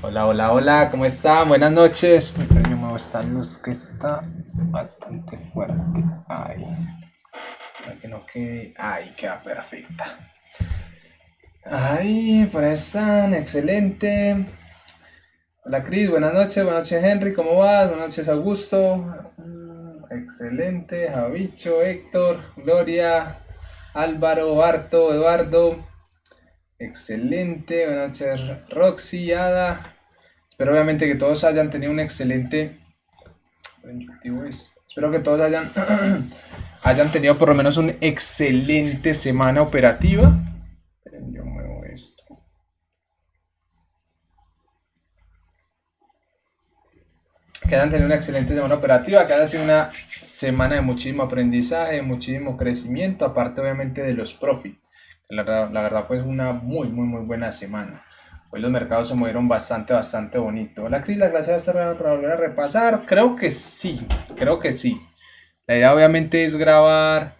Hola, hola, hola, ¿cómo están? Buenas noches. Mi premio muevo esta luz que está bastante fuerte. Ay, para que no quede. Ay, queda perfecta. Ay, por ahí están, excelente. Hola, Cris, buenas noches, Henry, ¿cómo vas? Buenas noches, Augusto. Excelente, Javicho, Héctor, Gloria, Álvaro, Barto, Eduardo. Excelente, buenas noches, Roxy, Ada. Espero obviamente que todos hayan tenido un excelente. Espero que todos hayan tenido por lo menos una excelente semana operativa. Esperen, yo muevo esto. Que hayan tenido una excelente semana operativa, que haya sido una semana de muchísimo aprendizaje, de muchísimo crecimiento, aparte obviamente de los profits. La verdad fue una muy buena semana. Hoy los mercados se movieron bastante bonito. Hola Cris, la clase va a estar para volver a repasar. Creo que sí, creo que sí. La idea obviamente es grabar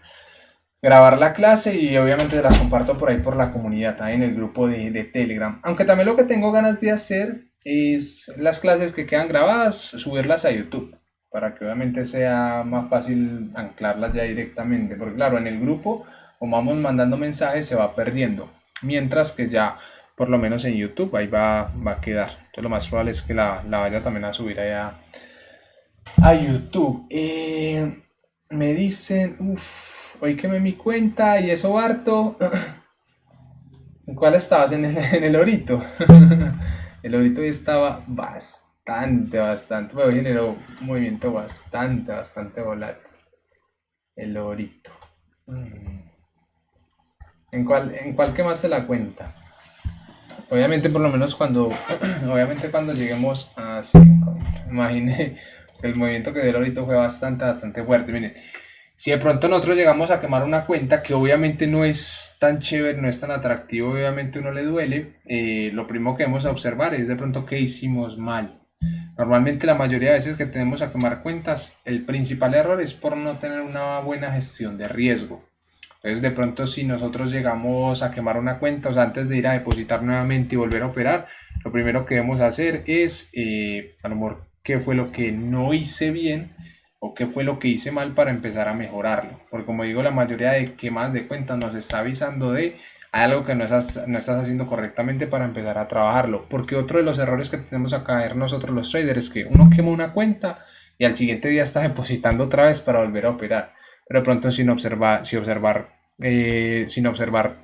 la clase y obviamente se las comparto por ahí por la comunidad, también en el grupo de Telegram. Aunque también lo que tengo ganas de hacer es las clases que quedan grabadas, subirlas a YouTube, para que obviamente sea más fácil anclarlas ya directamente. Porque claro, en el grupo, como vamos mandando mensajes, se va perdiendo. Mientras que ya, por lo menos en YouTube, ahí va a quedar. Entonces lo más probable es que la vaya también a subir allá a YouTube. Me dicen, uff, hoy quemé mi cuenta y eso harto. ¿En cuál estabas? En el Orito. El Orito hoy estaba bastante. Bueno, hoy generó un movimiento bastante volátil. El Orito. ¿En cuál quemaste la cuenta? Obviamente, por lo menos obviamente cuando lleguemos a 5. Imaginé que el movimiento que dio el Orito fue bastante fuerte. Miren, si de pronto nosotros llegamos a quemar una cuenta que obviamente no es tan chévere, no es tan atractivo, obviamente uno le duele, lo primero que debemos observar es de pronto qué hicimos mal. Normalmente la mayoría de veces que tenemos a quemar cuentas, el principal error es por no tener una buena gestión de riesgo. Entonces de pronto si nosotros llegamos a quemar una cuenta, o sea, antes de ir a depositar nuevamente y volver a operar, lo primero que debemos hacer es, a lo mejor, qué fue lo que no hice bien o qué fue lo que hice mal para empezar a mejorarlo. Porque como digo, la mayoría de quemas de cuentas nos está avisando de hay algo que no estás haciendo correctamente para empezar a trabajarlo. Porque otro de los errores que tenemos a caer nosotros los traders es que uno quema una cuenta y al siguiente día está depositando otra vez para volver a operar. Pero de pronto sin observar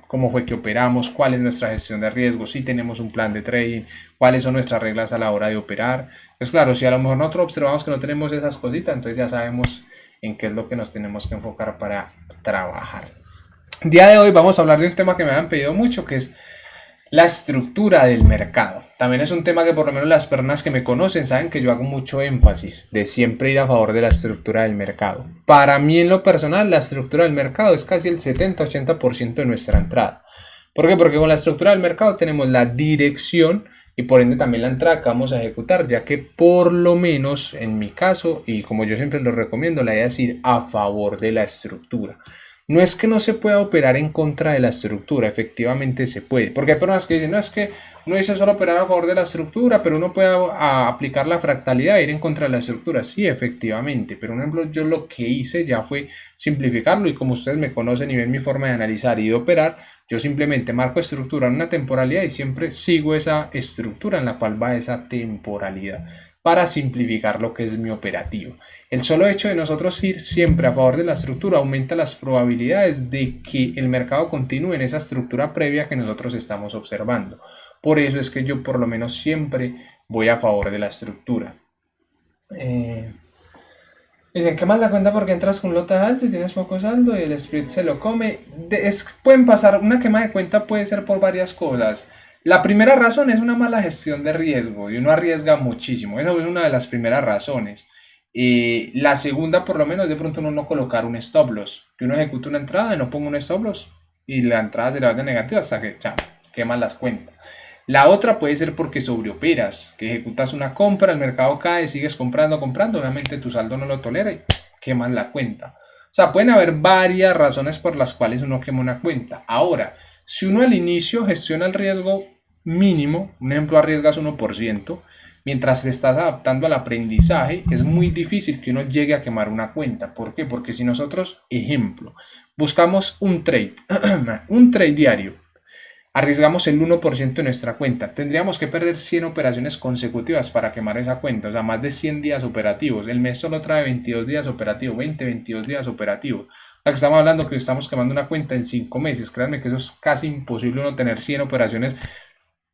cómo fue que operamos, cuál es nuestra gestión de riesgo, si tenemos un plan de trading, cuáles son nuestras reglas a la hora de operar. Pues claro, si a lo mejor nosotros observamos que no tenemos esas cositas, entonces ya sabemos en qué es lo que nos tenemos que enfocar para trabajar. El día de hoy vamos a hablar de un tema que me han pedido mucho, que es la estructura del mercado. También es un tema que por lo menos las personas que me conocen saben que yo hago mucho énfasis de siempre ir a favor de la estructura del mercado. Para mí en lo personal la estructura del mercado es casi el 70-80% de nuestra entrada. ¿Por qué? Porque con la estructura del mercado tenemos la dirección y por ende también la entrada que vamos a ejecutar, ya que por lo menos en mi caso, y como yo siempre lo recomiendo, la idea es ir a favor de la estructura. No es que no se pueda operar en contra de la estructura, efectivamente se puede. Porque hay personas que dicen, no es que uno dice solo operar a favor de la estructura, pero uno puede aplicar la fractalidad e ir en contra de la estructura. Sí, efectivamente. Pero, por ejemplo, yo lo que hice ya fue simplificarlo y como ustedes me conocen y ven mi forma de analizar y de operar, yo simplemente marco estructura en una temporalidad y siempre sigo esa estructura en la cual va esa temporalidad para simplificar lo que es mi operativo. El solo hecho de nosotros ir siempre a favor de la estructura aumenta las probabilidades de que el mercado continúe en esa estructura previa que nosotros estamos observando. Por eso es que yo por lo menos siempre voy a favor de la estructura. Eh, Dicen, ¿qué más da cuenta porque entras con un lote alto y tienes poco saldo y el split se lo come? Pueden pasar, una quema de cuenta puede ser por varias cosas. La primera razón es una mala gestión de riesgo y uno arriesga muchísimo. Esa es una de las primeras razones. La segunda, por lo menos, de pronto uno no colocar un stop loss. Que uno ejecute una entrada y no ponga un stop loss y la entrada se le vaya negativa hasta que ya queman las cuentas. La otra puede ser porque sobreoperas, que ejecutas una compra, el mercado cae, sigues comprando, obviamente tu saldo no lo tolera y quemas la cuenta. O sea, pueden haber varias razones por las cuales uno quema una cuenta. Ahora, si uno al inicio gestiona el riesgo mínimo, un ejemplo, arriesgas 1%, mientras te estás adaptando al aprendizaje, es muy difícil que uno llegue a quemar una cuenta. ¿Por qué? Porque si nosotros, ejemplo, buscamos un trade, un trade diario, arriesgamos el 1% de nuestra cuenta, tendríamos que perder 100 operaciones consecutivas para quemar esa cuenta, o sea, más de 100 días operativos. El mes solo trae 22 días operativos, 22 días operativos. O sea, que estamos hablando que estamos quemando una cuenta en 5 meses. Créanme que eso es casi imposible uno tener 100 operaciones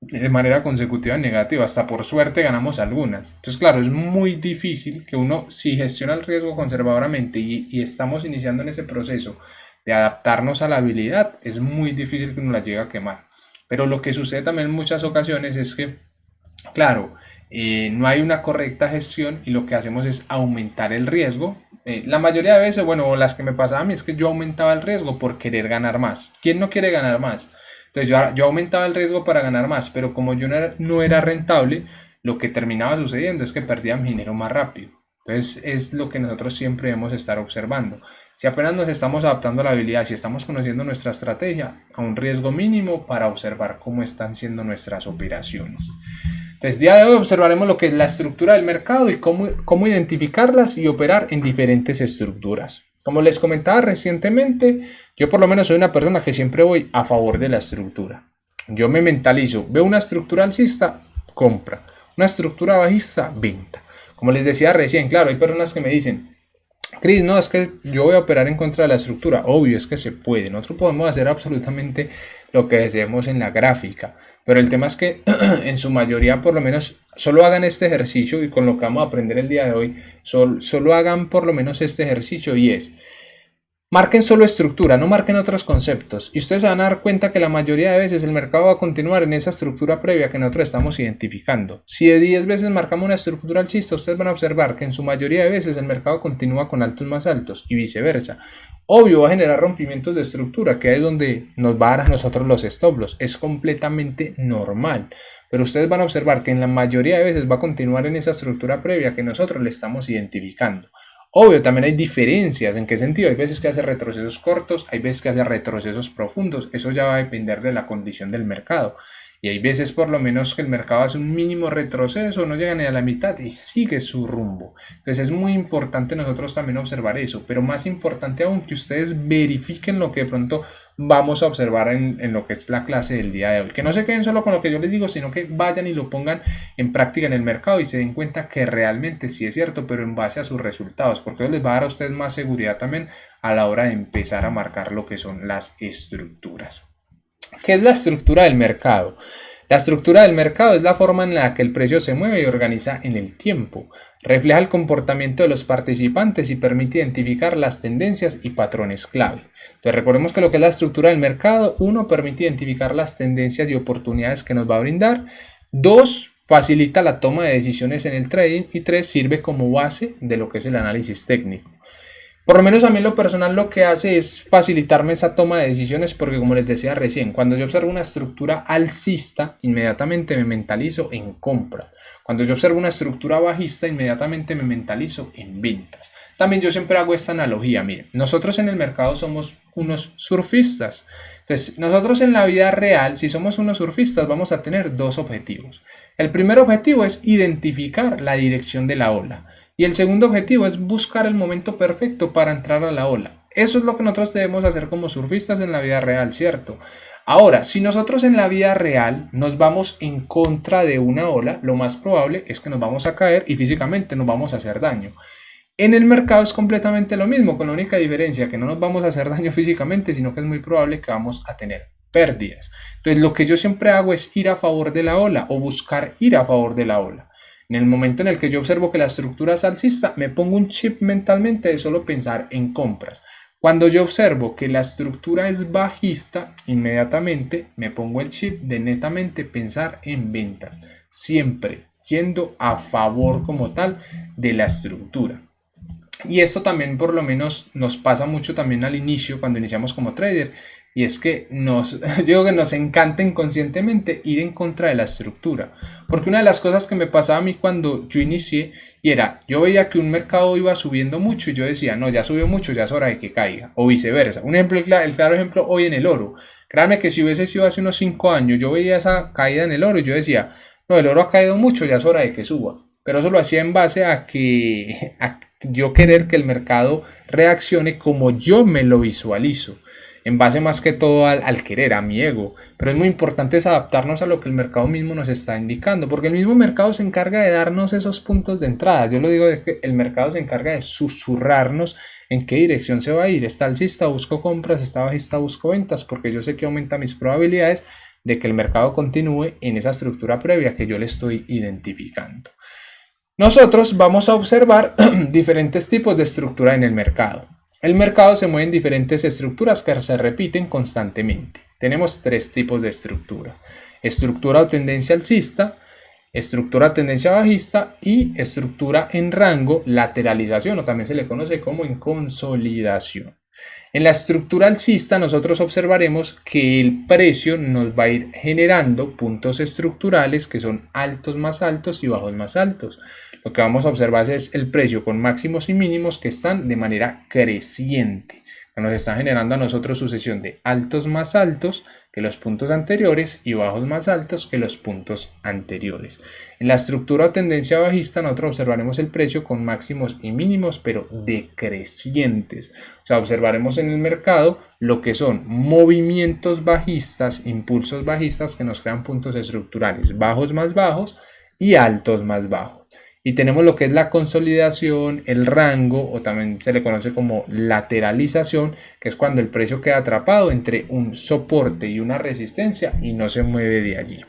de manera consecutiva negativa. Hasta por suerte ganamos algunas. Entonces, claro, es muy difícil que uno, si gestiona el riesgo conservadoramente y estamos iniciando en ese proceso de adaptarnos a la habilidad, es muy difícil que uno la llegue a quemar. Pero lo que sucede también en muchas ocasiones es que, claro, no hay una correcta gestión y lo que hacemos es aumentar el riesgo. La mayoría de veces, bueno, las que me pasaban a mí es que yo aumentaba el riesgo por querer ganar más. ¿Quién no quiere ganar más? Entonces yo aumentaba el riesgo para ganar más, pero como yo no era rentable, lo que terminaba sucediendo es que perdía mi dinero más rápido. Entonces es lo que nosotros siempre debemos estar observando. Si apenas nos estamos adaptando a la habilidad, si estamos conociendo nuestra estrategia, a un riesgo mínimo para observar cómo están siendo nuestras operaciones. Entonces, día de hoy observaremos lo que es la estructura del mercado y cómo identificarlas y operar en diferentes estructuras. Como les comentaba recientemente, yo por lo menos soy una persona que siempre voy a favor de la estructura. Yo me mentalizo, veo una estructura alcista, compra, una estructura bajista, venta. Como les decía recién, claro, hay personas que me dicen, Cris, no, es que yo voy a operar en contra de la estructura. Obvio, es que se puede. Nosotros podemos hacer absolutamente lo que deseemos en la gráfica. Pero el tema es que en su mayoría, por lo menos, solo hagan este ejercicio y con lo que vamos a aprender el día de hoy, solo hagan por lo menos este ejercicio y es, marquen solo estructura, no marquen otros conceptos. Y ustedes se van a dar cuenta que la mayoría de veces el mercado va a continuar en esa estructura previa que nosotros estamos identificando. Si de 10 veces marcamos una estructura alcista, ustedes van a observar que en su mayoría de veces el mercado continúa con altos más altos y viceversa. Obvio, va a generar rompimientos de estructura, que es donde nos va a dar a nosotros los stop loss. Es completamente normal. Pero ustedes van a observar que en la mayoría de veces va a continuar en esa estructura previa que nosotros le estamos identificando. Obvio, también hay diferencias. ¿En qué sentido? Hay veces que hace retrocesos cortos, hay veces que hace retrocesos profundos. Eso ya va a depender de la condición del mercado. Y hay veces por lo menos que el mercado hace un mínimo retroceso, no llega ni a la mitad y sigue su rumbo. Entonces es muy importante nosotros también observar eso, pero más importante aún que ustedes verifiquen lo que de pronto vamos a observar en lo que es la clase del día de hoy. Que no se queden solo con lo que yo les digo, sino que vayan y lo pongan en práctica en el mercado y se den cuenta que realmente sí es cierto, pero en base a sus resultados, porque eso les va a dar a ustedes más seguridad también a la hora de empezar a marcar lo que son las estructuras. ¿Qué es la estructura del mercado? La estructura del mercado es la forma en la que el precio se mueve y organiza en el tiempo. Refleja el comportamiento de los participantes y permite identificar las tendencias y patrones clave. Entonces recordemos que lo que es la estructura del mercado, 1, permite identificar las tendencias y oportunidades que nos va a brindar. 2, facilita la toma de decisiones en el trading. Y 3, sirve como base de lo que es el análisis técnico. Por lo menos a mí en lo personal lo que hace es facilitarme esa toma de decisiones porque como les decía recién, cuando yo observo una estructura alcista, inmediatamente me mentalizo en compras. Cuando yo observo una estructura bajista, inmediatamente me mentalizo en ventas. También yo siempre hago esta analogía, miren, nosotros en el mercado somos unos surfistas. Entonces, nosotros en la vida real, si somos unos surfistas, vamos a tener dos objetivos. El primer objetivo es identificar la dirección de la ola. Y el segundo objetivo es buscar el momento perfecto para entrar a la ola. Eso es lo que nosotros debemos hacer como surfistas en la vida real, ¿cierto? Ahora, si nosotros en la vida real nos vamos en contra de una ola, lo más probable es que nos vamos a caer y físicamente nos vamos a hacer daño. En el mercado es completamente lo mismo, con la única diferencia que no nos vamos a hacer daño físicamente, sino que es muy probable que vamos a tener pérdidas. Entonces, lo que yo siempre hago es ir a favor de la ola o buscar ir a favor de la ola. En el momento en el que yo observo que la estructura es alcista, me pongo un chip mentalmente de solo pensar en compras. Cuando yo observo que la estructura es bajista, inmediatamente me pongo el chip de netamente pensar en ventas. Siempre yendo a favor como tal de la estructura. Y esto también por lo menos nos pasa mucho también al inicio, cuando iniciamos como trader, y es que yo digo que nos encanta inconscientemente ir en contra de la estructura, porque una de las cosas que me pasaba a mí cuando yo inicié, y era, yo veía que un mercado iba subiendo mucho y yo decía, no, ya subió mucho, ya es hora de que caiga, o viceversa. Un ejemplo, el claro ejemplo hoy en el oro. Créanme que si hubiese sido hace unos 5 años, yo veía esa caída en el oro y yo decía, no, el oro ha caído mucho, ya es hora de que suba. Pero eso lo hacía en base a que a yo querer que el mercado reaccione como yo me lo visualizo, en base más que todo al querer, a mi ego. Pero es muy importante es adaptarnos a lo que el mercado mismo nos está indicando, porque el mismo mercado se encarga de darnos esos puntos de entrada. Yo lo digo, es que el mercado se encarga de susurrarnos en qué dirección se va a ir. Está alcista, busco compras, está bajista, busco ventas, porque yo sé que aumenta mis probabilidades de que el mercado continúe en esa estructura previa que yo le estoy identificando. Nosotros vamos a observar diferentes tipos de estructura en el mercado. El mercado se mueve en diferentes estructuras que se repiten constantemente. Tenemos 3 tipos de estructura: estructura o tendencia alcista, estructura o tendencia bajista y estructura en rango, lateralización, o también se le conoce como en consolidación. En la estructura alcista nosotros observaremos que el precio nos va a ir generando puntos estructurales que son altos más altos y bajos más altos. Lo que vamos a observar es el precio con máximos y mínimos que están de manera creciente, que nos están generando a nosotros sucesión de altos más altos que los puntos anteriores y bajos más altos que los puntos anteriores. En la estructura o tendencia bajista nosotros observaremos el precio con máximos y mínimos pero decrecientes. O sea, observaremos en el mercado lo que son movimientos bajistas, impulsos bajistas que nos crean puntos estructurales bajos más bajos y altos más bajos. Y tenemos lo que es la consolidación, el rango, o también se le conoce como lateralización, que es cuando el precio queda atrapado entre un soporte y una resistencia y no se mueve de allí.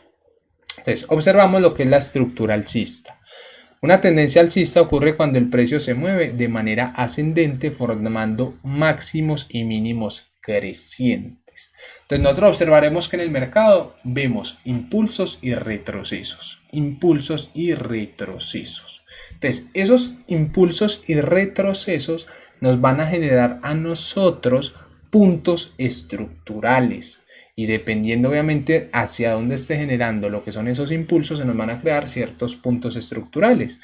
Entonces, observamos lo que es la estructura alcista. Una tendencia alcista ocurre cuando el precio se mueve de manera ascendente, formando máximos y mínimos crecientes. Entonces nosotros observaremos que en el mercado vemos impulsos y retrocesos. Impulsos y retrocesos. Entonces esos impulsos y retrocesos nos van a generar a nosotros puntos estructurales. Y dependiendo obviamente hacia dónde esté generando lo que son esos impulsos, se nos van a crear ciertos puntos estructurales.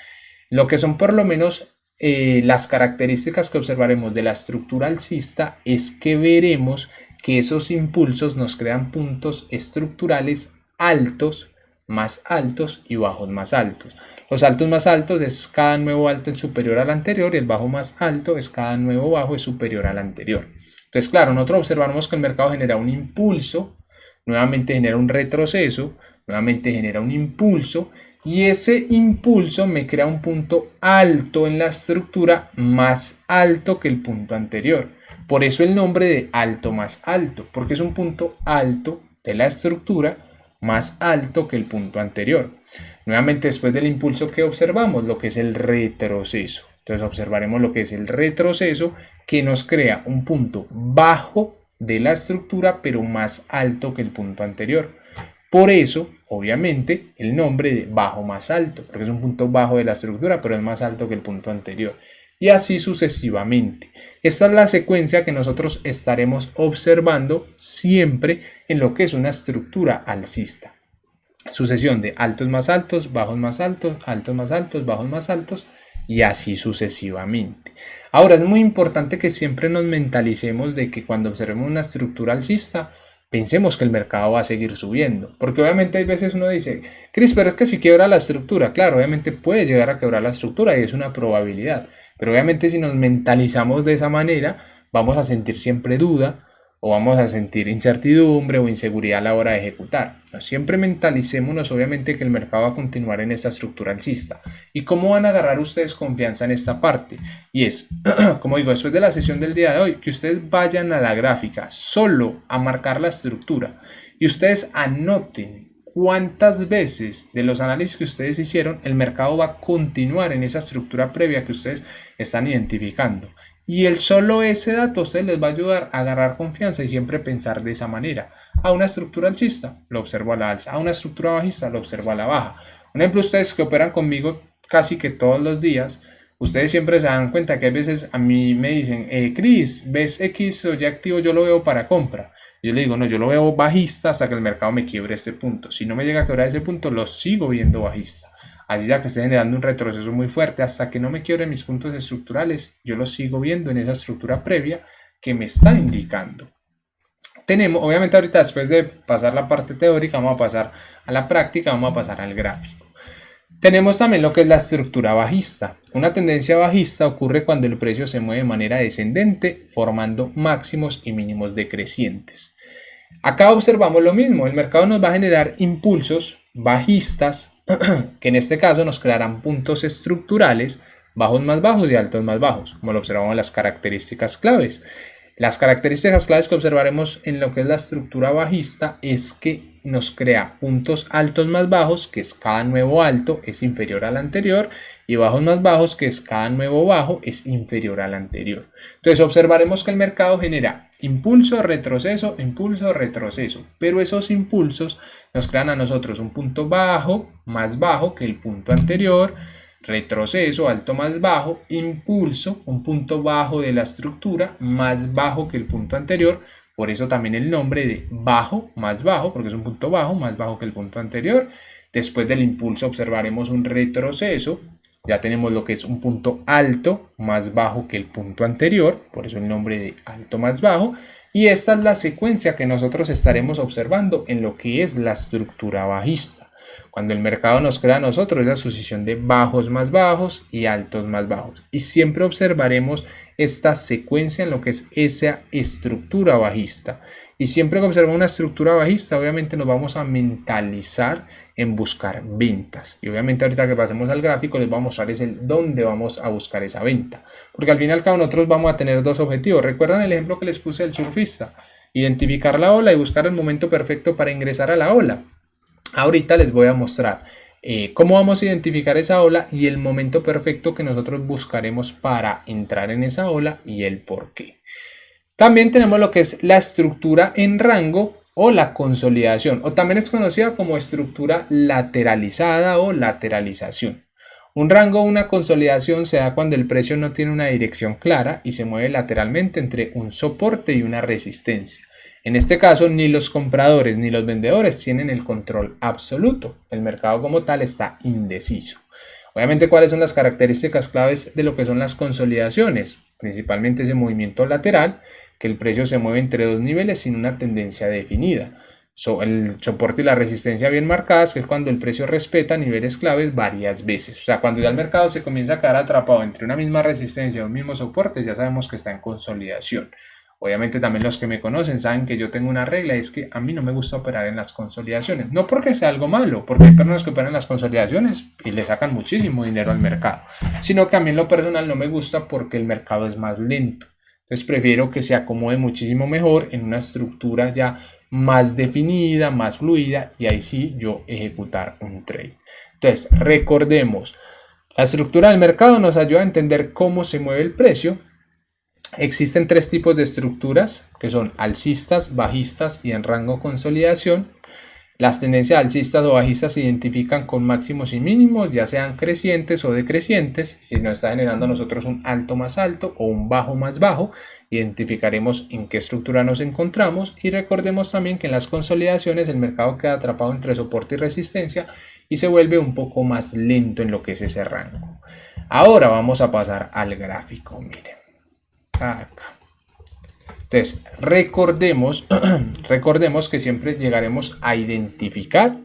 Lo que son por lo menos las características que observaremos de la estructura alcista es que veremos que esos impulsos nos crean puntos estructurales altos, más altos y bajos más altos. Los altos más altos es cada nuevo alto es superior al anterior y el bajo más alto es cada nuevo bajo es superior al anterior. Entonces, claro, nosotros observamos que el mercado genera un impulso, nuevamente genera un retroceso, nuevamente genera un impulso y ese impulso me crea un punto alto en la estructura más alto que el punto anterior. Por eso el nombre de alto más alto, porque es un punto alto de la estructura más alto que el punto anterior. Nuevamente después del impulso que observamos, lo que es el retroceso. Entonces observaremos lo que es el retroceso que nos crea un punto bajo de la estructura pero más alto que el punto anterior. Por eso, obviamente, el nombre de bajo más alto, porque es un punto bajo de la estructura pero es más alto que el punto anterior. Y así sucesivamente. Esta es la secuencia que nosotros estaremos observando siempre en lo que es una estructura alcista. Sucesión de altos más altos, bajos más altos, altos más altos, bajos más altos y así sucesivamente. Ahora es muy importante que siempre nos mentalicemos de que cuando observemos una estructura alcista pensemos que el mercado va a seguir subiendo, porque obviamente hay veces uno dice, Cris, pero es que si quiebra la estructura, claro, obviamente puede llegar a quebrar la estructura y es una probabilidad, pero obviamente si nos mentalizamos de esa manera vamos a sentir siempre duda o vamos a sentir incertidumbre o inseguridad a la hora de ejecutar. Siempre mentalicémonos obviamente que el mercado va a continuar en esta estructura alcista. ¿Y cómo van a agarrar ustedes confianza en esta parte? Y es, como digo, después de la sesión del día de hoy, que ustedes vayan a la gráfica solo a marcar la estructura y ustedes anoten cuántas veces de los análisis que ustedes hicieron el mercado va a continuar en esa estructura previa que ustedes están identificando. Y el solo ese dato a ustedes les va a ayudar a agarrar confianza y siempre pensar de esa manera. A una estructura alcista lo observo a la alza, a una estructura bajista lo observo a la baja. Un ejemplo, ustedes que operan conmigo casi que todos los días, Ustedes siempre se dan cuenta que a veces a mí me dicen, Cris, ¿ves X o Y activo? Yo lo veo para compra. Yo le digo, no, yo lo veo bajista hasta que el mercado me quiebre este punto. Si no me llega a quebrar ese punto, lo sigo viendo bajista. Así ya que esté generando un retroceso muy fuerte, hasta que no me quiebre mis puntos estructurales, yo lo sigo viendo en esa estructura previa que me está indicando. Tenemos, obviamente ahorita después de pasar la parte teórica, vamos a pasar a la práctica, vamos a pasar al gráfico. Tenemos también lo que es la estructura bajista. Una tendencia bajista ocurre cuando el precio se mueve de manera descendente, formando máximos y mínimos decrecientes. Acá observamos lo mismo, el mercado nos va a generar impulsos bajistas, que en este caso nos crearán puntos estructurales, bajos más bajos y altos más bajos, como lo observamos en las características claves. Las características claves que observaremos en lo que es la estructura bajista es que nos crea puntos altos más bajos, que es cada nuevo alto es inferior al anterior, y bajos más bajos, que es cada nuevo bajo es inferior al anterior. Entonces observaremos que el mercado genera impulso, retroceso, pero esos impulsos nos crean a nosotros un punto bajo, más bajo que el punto anterior, retroceso, alto más bajo, impulso, un punto bajo de la estructura, más bajo que el punto anterior, por eso también el nombre de bajo, más bajo, porque es un punto bajo, más bajo que el punto anterior. Después del impulso observaremos un retroceso, ya tenemos lo que es un punto alto, más bajo que el punto anterior, por eso el nombre de alto más bajo, y esta es la secuencia que nosotros estaremos observando en lo que es la estructura bajista. Cuando el mercado nos crea a nosotros esa sucesión de bajos más bajos y altos más bajos. Y siempre observaremos esta secuencia en lo que es esa estructura bajista. Y siempre que observamos una estructura bajista, obviamente nos vamos a mentalizar en buscar ventas. Y obviamente ahorita que pasemos al gráfico les voy a mostrar dónde vamos a buscar esa venta. Porque al fin y al cabo nosotros vamos a tener dos objetivos. ¿Recuerdan el ejemplo que les puse del surfista? Identificar la ola y buscar el momento perfecto para ingresar a la ola. Ahorita les voy a mostrar cómo vamos a identificar esa ola y el momento perfecto que nosotros buscaremos para entrar en esa ola y el por qué. También tenemos lo que es la estructura en rango o la consolidación, o también es conocida como estructura lateralizada o lateralización. Un rango o una consolidación se da cuando el precio no tiene una dirección clara y se mueve lateralmente entre un soporte y una resistencia. En este caso, ni los compradores ni los vendedores tienen el control absoluto. El mercado como tal está indeciso. Obviamente, ¿cuáles son las características claves de lo que son las consolidaciones? Principalmente ese movimiento lateral, que el precio se mueve entre dos niveles sin una tendencia definida. El soporte y la resistencia bien marcadas, que es cuando el precio respeta niveles claves varias veces. O sea, cuando ya el mercado se comienza a quedar atrapado entre una misma resistencia y un mismo soporte, ya sabemos que está en consolidación. Obviamente también los que me conocen saben que yo tengo una regla, es que a mí no me gusta operar en las consolidaciones. No porque sea algo malo, porque hay personas que operan en las consolidaciones y le sacan muchísimo dinero al mercado, sino que a mí en lo personal no me gusta porque el mercado es más lento. Entonces prefiero que se acomode muchísimo mejor en una estructura ya más definida, más fluida, y ahí sí yo ejecutar un trade. Entonces recordemos, la estructura del mercado nos ayuda a entender cómo se mueve el precio. Existen tres tipos de estructuras que son alcistas, bajistas y en rango consolidación. Las tendencias alcistas o bajistas se identifican con máximos y mínimos, ya sean crecientes o decrecientes. Si nos está generando a nosotros un alto más alto o un bajo más bajo, identificaremos en qué estructura nos encontramos. Y recordemos también que en las consolidaciones el mercado queda atrapado entre soporte y resistencia y se vuelve un poco más lento en lo que es ese rango. Ahora vamos a pasar al gráfico, miren. Acá. Entonces, recordemos que siempre llegaremos a identificar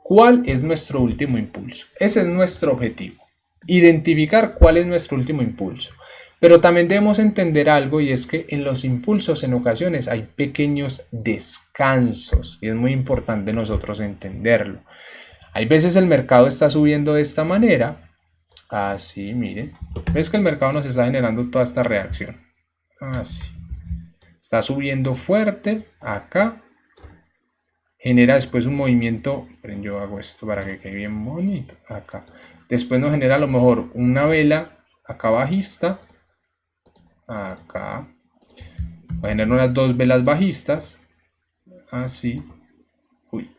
cuál es nuestro último impulso. Ese es nuestro objetivo. Identificar cuál es nuestro último impulso. Pero también debemos entender algo, y es que en los impulsos en ocasiones hay pequeños descansos y es muy importante nosotros entenderlo. Hay veces el mercado está subiendo de esta manera. Así, miren. Ves que el mercado nos está generando toda esta reacción. Así. Está subiendo fuerte acá. Genera después un movimiento. Yo hago esto para que quede bien bonito. Acá. Después nos genera a lo mejor una vela acá bajista. Acá. Va a generar unas dos velas bajistas. Así. Uy.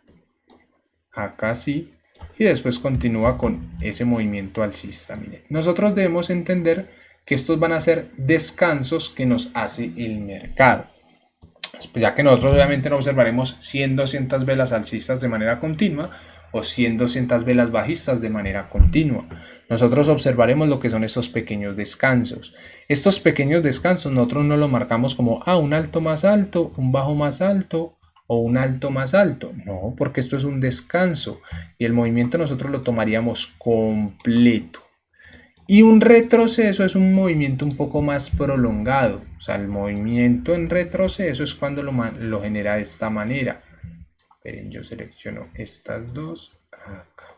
Acá sí. y después continúa con ese movimiento alcista. Miren, nosotros debemos entender que estos van a ser descansos que nos hace el mercado. Pues ya que nosotros obviamente no observaremos 100, 200 velas alcistas de manera continua o 100, 200 velas bajistas de manera continua. Nosotros observaremos lo que son estos pequeños descansos. Estos pequeños descansos nosotros no lo marcamos como un alto más alto, un bajo más alto o un alto más alto. No, porque esto es un descanso y el movimiento nosotros lo tomaríamos completo. Y un retroceso es un movimiento un poco más prolongado. O sea, el movimiento en retroceso es cuando lo genera de esta manera. Esperen, yo selecciono estas dos acá.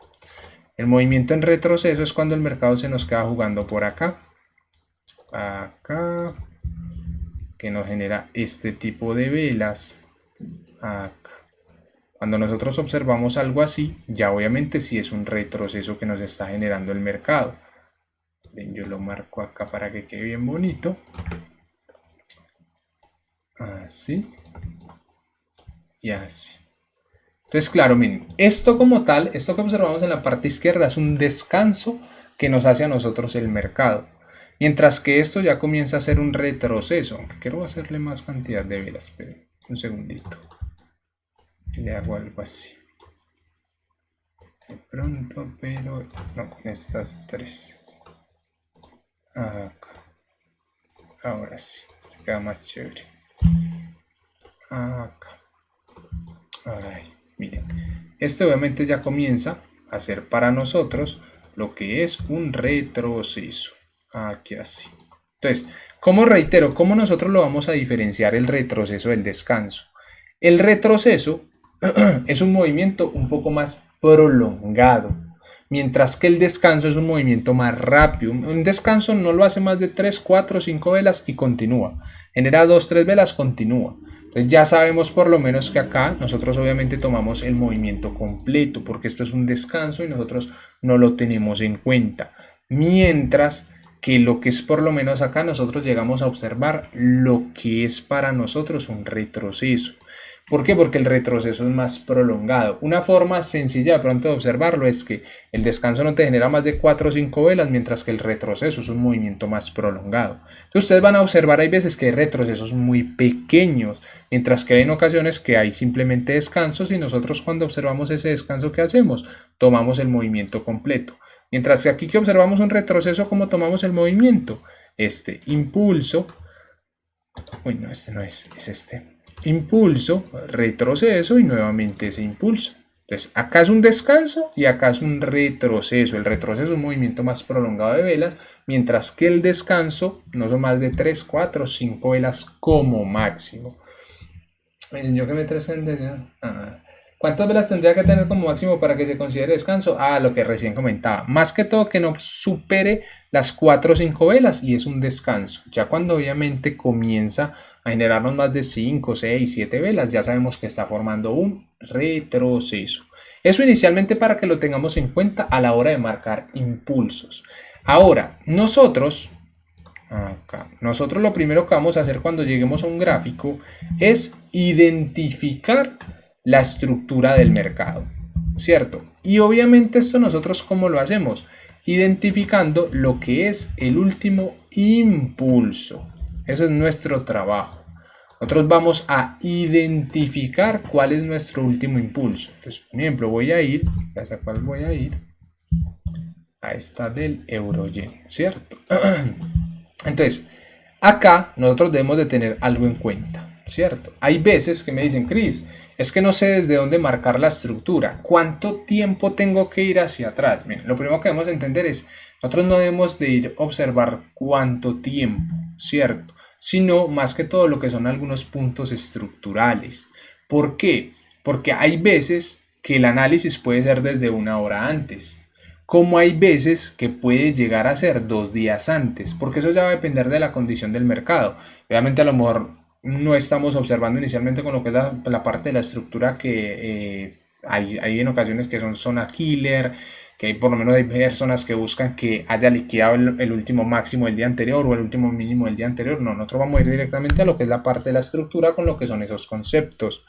El movimiento en retroceso es cuando el mercado se nos queda jugando por acá. Acá. Que nos genera este tipo de velas. Acá. Cuando nosotros observamos algo así, ya obviamente sí es un retroceso que nos está generando el mercado. Yo lo marco acá para que quede bien bonito. Así. Y así. Entonces, claro, miren, esto como tal, esto que observamos en la parte izquierda es un descanso que nos hace a nosotros el mercado. Mientras que esto ya comienza a ser un retroceso. Aunque quiero hacerle más cantidad de velas. Esperen un segundito. Y le hago algo así. De pronto, pero no con estas tres. Acá. Ahora sí, este queda más chévere. Acá. Ay, miren. Este obviamente ya comienza a ser para nosotros lo que es un retroceso. Aquí así. Entonces, como reitero, ¿cómo nosotros lo vamos a diferenciar el retroceso del descanso? El retroceso es un movimiento un poco más prolongado, mientras que el descanso es un movimiento más rápido. Un descanso no lo hace más de 3, 4, 5 velas y continúa. Genera 2, 3 velas, continúa. Entonces ya sabemos por lo menos que acá nosotros obviamente tomamos el movimiento completo, porque esto es un descanso y nosotros no lo tenemos en cuenta. Mientras que lo que es por lo menos acá nosotros llegamos a observar lo que es para nosotros un retroceso. ¿Por qué? Porque el retroceso es más prolongado. Una forma sencilla de pronto de observarlo es que el descanso no te genera más de 4 o 5 velas, mientras que el retroceso es un movimiento más prolongado. Entonces ustedes van a observar, hay veces que hay retrocesos muy pequeños, mientras que hay en ocasiones que hay simplemente descansos y nosotros cuando observamos ese descanso, ¿qué hacemos? Tomamos el movimiento completo. Mientras que aquí que observamos un retroceso, ¿cómo tomamos el movimiento? Este impulso, uy no, este no es, es este. Impulso, retroceso y nuevamente ese impulso. Entonces acá es un descanso y acá es un retroceso. El retroceso es un movimiento más prolongado de velas, mientras que el descanso no son más de 3, 4, 5 velas como máximo. Yo que me ¿cuántas velas tendría que tener como máximo para que se considere descanso? Lo que recién comentaba. Más que todo que no supere las 4 o 5 velas y es un descanso. Ya cuando obviamente comienza a generarnos más de 5, 6, 7 velas, ya sabemos que está formando un retroceso. Eso inicialmente para que lo tengamos en cuenta a la hora de marcar impulsos. Ahora, nosotros lo primero que vamos a hacer cuando lleguemos a un gráfico es identificar la estructura del mercado, ¿cierto? Y obviamente esto nosotros ¿cómo lo hacemos? Identificando lo que es el último impulso. Eso es nuestro trabajo. Nosotros vamos a identificar cuál es nuestro último impulso. Entonces, por ejemplo, voy a ir, ¿a cuál voy a ir? A esta del euro-yen, ¿cierto? Entonces, acá nosotros debemos de tener algo en cuenta, ¿cierto? Hay veces que me dicen, Cris, es que no sé desde dónde marcar la estructura. ¿Cuánto tiempo tengo que ir hacia atrás? Miren, lo primero que debemos entender es, nosotros no debemos de ir a observar cuánto tiempo, ¿cierto? Sino más que todo lo que son algunos puntos estructurales. ¿Por qué? Porque hay veces que el análisis puede ser desde una hora antes, como hay veces que puede llegar a ser 2 días antes, porque eso ya va a depender de la condición del mercado. Obviamente a lo mejor no estamos observando inicialmente con lo que es la parte de la estructura que hay en ocasiones que son zona killer, que hay por lo menos hay personas que buscan que haya liquidado el último máximo del día anterior o el último mínimo del día anterior. No, nosotros vamos a ir directamente a lo que es la parte de la estructura con lo que son esos conceptos.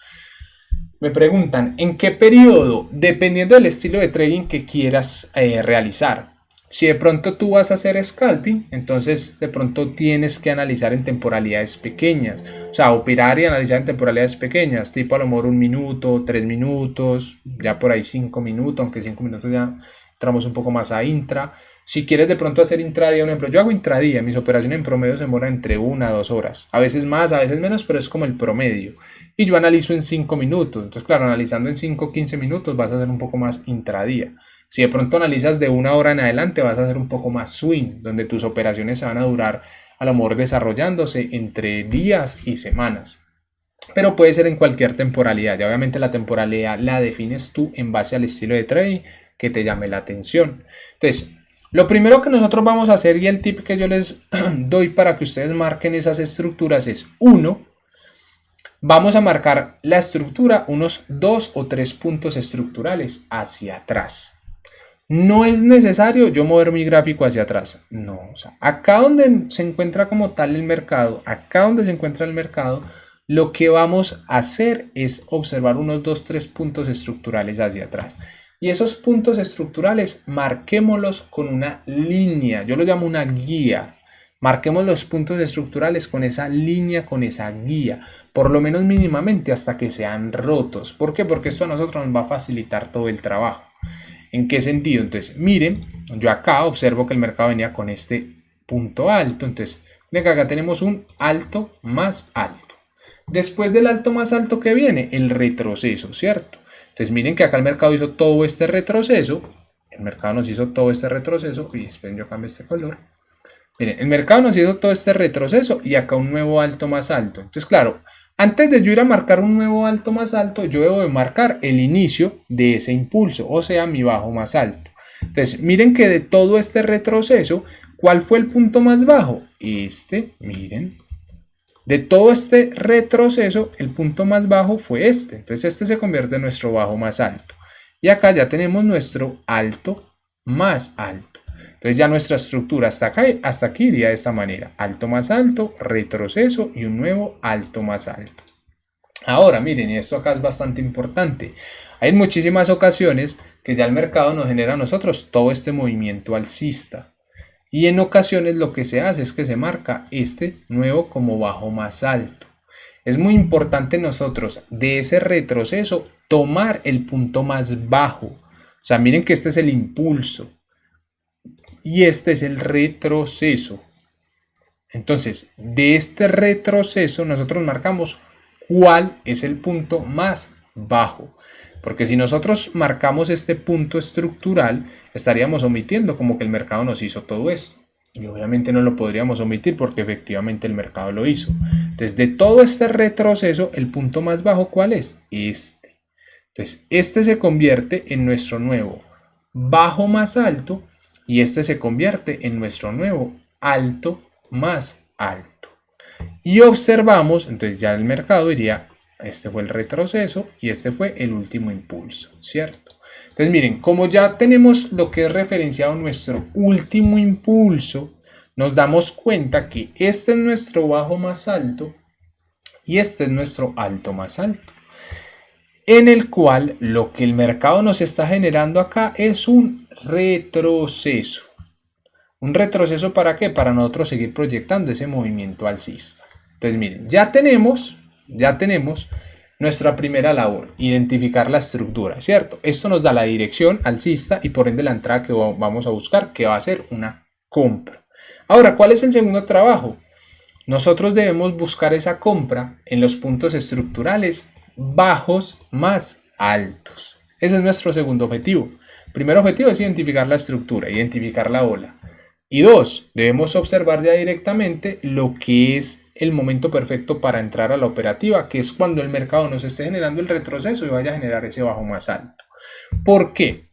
Me preguntan, ¿en qué periodo? Dependiendo del estilo de trading que quieras realizar. Si de pronto tú vas a hacer scalping, entonces de pronto tienes que analizar en temporalidades pequeñas. O sea, operar y analizar en temporalidades pequeñas, tipo a lo mejor 1 minuto, 3 minutos, ya por ahí 5 minutos, aunque 5 minutos ya entramos un poco más a intra. Si quieres de pronto hacer intradía, un ejemplo, yo hago intradía, mis operaciones en promedio se demoran entre 1 a 2 horas, a veces más, a veces menos, pero es como el promedio. Y yo analizo en 5 minutos, entonces claro, analizando en 5 o 15 minutos vas a hacer un poco más intradía. Si de pronto analizas de 1 hora en adelante vas a hacer un poco más swing, donde tus operaciones se van a durar a lo mejor desarrollándose entre días y semanas. Pero puede ser en cualquier temporalidad. Ya obviamente la temporalidad la defines tú en base al estilo de trading que te llame la atención. Entonces, lo primero que nosotros vamos a hacer y el tip que yo les doy para que ustedes marquen esas estructuras es: uno, vamos a marcar la estructura unos 2 o 3 puntos estructurales hacia atrás. No es necesario yo mover mi gráfico hacia atrás. No, o sea, acá donde se encuentra como tal el mercado, acá donde se encuentra el mercado, lo que vamos a hacer es observar unos 2 3 puntos estructurales hacia atrás. Y esos puntos estructurales marquémoslos con una línea, yo lo llamo una guía. Marquemos los puntos estructurales con esa línea, con esa guía, por lo menos mínimamente hasta que sean rotos. ¿Por qué? Porque esto a nosotros nos va a facilitar todo el trabajo. ¿En qué sentido? Entonces, miren, yo acá observo que el mercado venía con este punto alto. Entonces, miren que acá tenemos un alto más alto. Después del alto más alto que viene, el retroceso, ¿cierto? Entonces, miren que acá el mercado hizo todo este retroceso. El mercado nos hizo todo este retroceso. Uy, esperen, yo cambio este color. Miren, el mercado nos hizo todo este retroceso y acá un nuevo alto más alto. Entonces, claro, antes de yo ir a marcar un nuevo alto más alto, yo debo de marcar el inicio de ese impulso, o sea, mi bajo más alto. Entonces, miren que de todo este retroceso, ¿cuál fue el punto más bajo? Este, miren. De todo este retroceso, el punto más bajo fue este. Entonces, este se convierte en nuestro bajo más alto. Y acá ya tenemos nuestro alto más alto. Entonces ya nuestra estructura hasta aquí iría de esta manera: alto más alto, retroceso y un nuevo alto más alto. Ahora miren, y esto acá es bastante importante, hay muchísimas ocasiones que ya el mercado nos genera a nosotros todo este movimiento alcista, y en ocasiones lo que se hace es que se marca este nuevo como bajo más alto. Es muy importante nosotros de ese retroceso tomar el punto más bajo. O sea, miren que este es el impulso y este es el retroceso. Entonces, de este retroceso nosotros marcamos cuál es el punto más bajo. Porque si nosotros marcamos este punto estructural, estaríamos omitiendo como que el mercado nos hizo todo esto. Y obviamente no lo podríamos omitir porque efectivamente el mercado lo hizo. Entonces, de todo este retroceso, el punto más bajo, ¿cuál es? Este. Entonces, este se convierte en nuestro nuevo bajo más alto y este se convierte en nuestro nuevo alto más alto. Y observamos, entonces ya el mercado diría, este fue el retroceso y este fue el último impulso, ¿cierto? Entonces miren, como ya tenemos lo que es referenciado nuestro último impulso, nos damos cuenta que este es nuestro bajo más alto y este es nuestro alto más alto, en el cual lo que el mercado nos está generando acá es un retroceso. ¿Un retroceso para qué? Para nosotros seguir proyectando ese movimiento alcista. Entonces miren, ya tenemos nuestra primera labor: identificar la estructura, ¿cierto? Esto nos da la dirección alcista y por ende la entrada que vamos a buscar, que va a ser una compra. Ahora, ¿cuál es el segundo trabajo? Nosotros debemos buscar esa compra en los puntos estructurales bajos más altos. Ese es nuestro segundo objetivo. El primer objetivo es identificar la estructura, identificar la ola. Y dos, debemos observar ya directamente lo que es el momento perfecto para entrar a la operativa, que es cuando el mercado nos esté generando el retroceso y vaya a generar ese bajo más alto. ¿Por qué?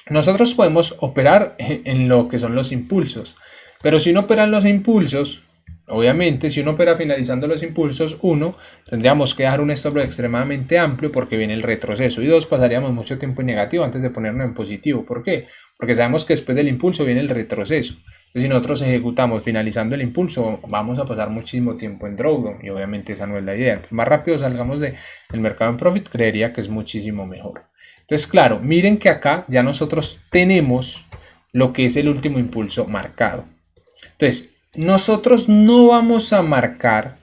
Nosotros podemos operar en lo que son los impulsos, pero si uno opera en los impulsos, obviamente si uno opera finalizando los impulsos, uno, tendríamos que dejar un stop loss extremadamente amplio porque viene el retroceso, y dos, pasaríamos mucho tiempo en negativo antes de ponernos en positivo. ¿Por qué? Porque sabemos que después del impulso viene el retroceso. Entonces, si nosotros ejecutamos finalizando el impulso, vamos a pasar muchísimo tiempo en drawdown y obviamente esa no es la idea. Entonces, más rápido salgamos del mercado en profit, creería que es muchísimo mejor. Entonces, claro, miren que acá ya nosotros tenemos lo que es el último impulso marcado. Entonces, nosotros no vamos a marcar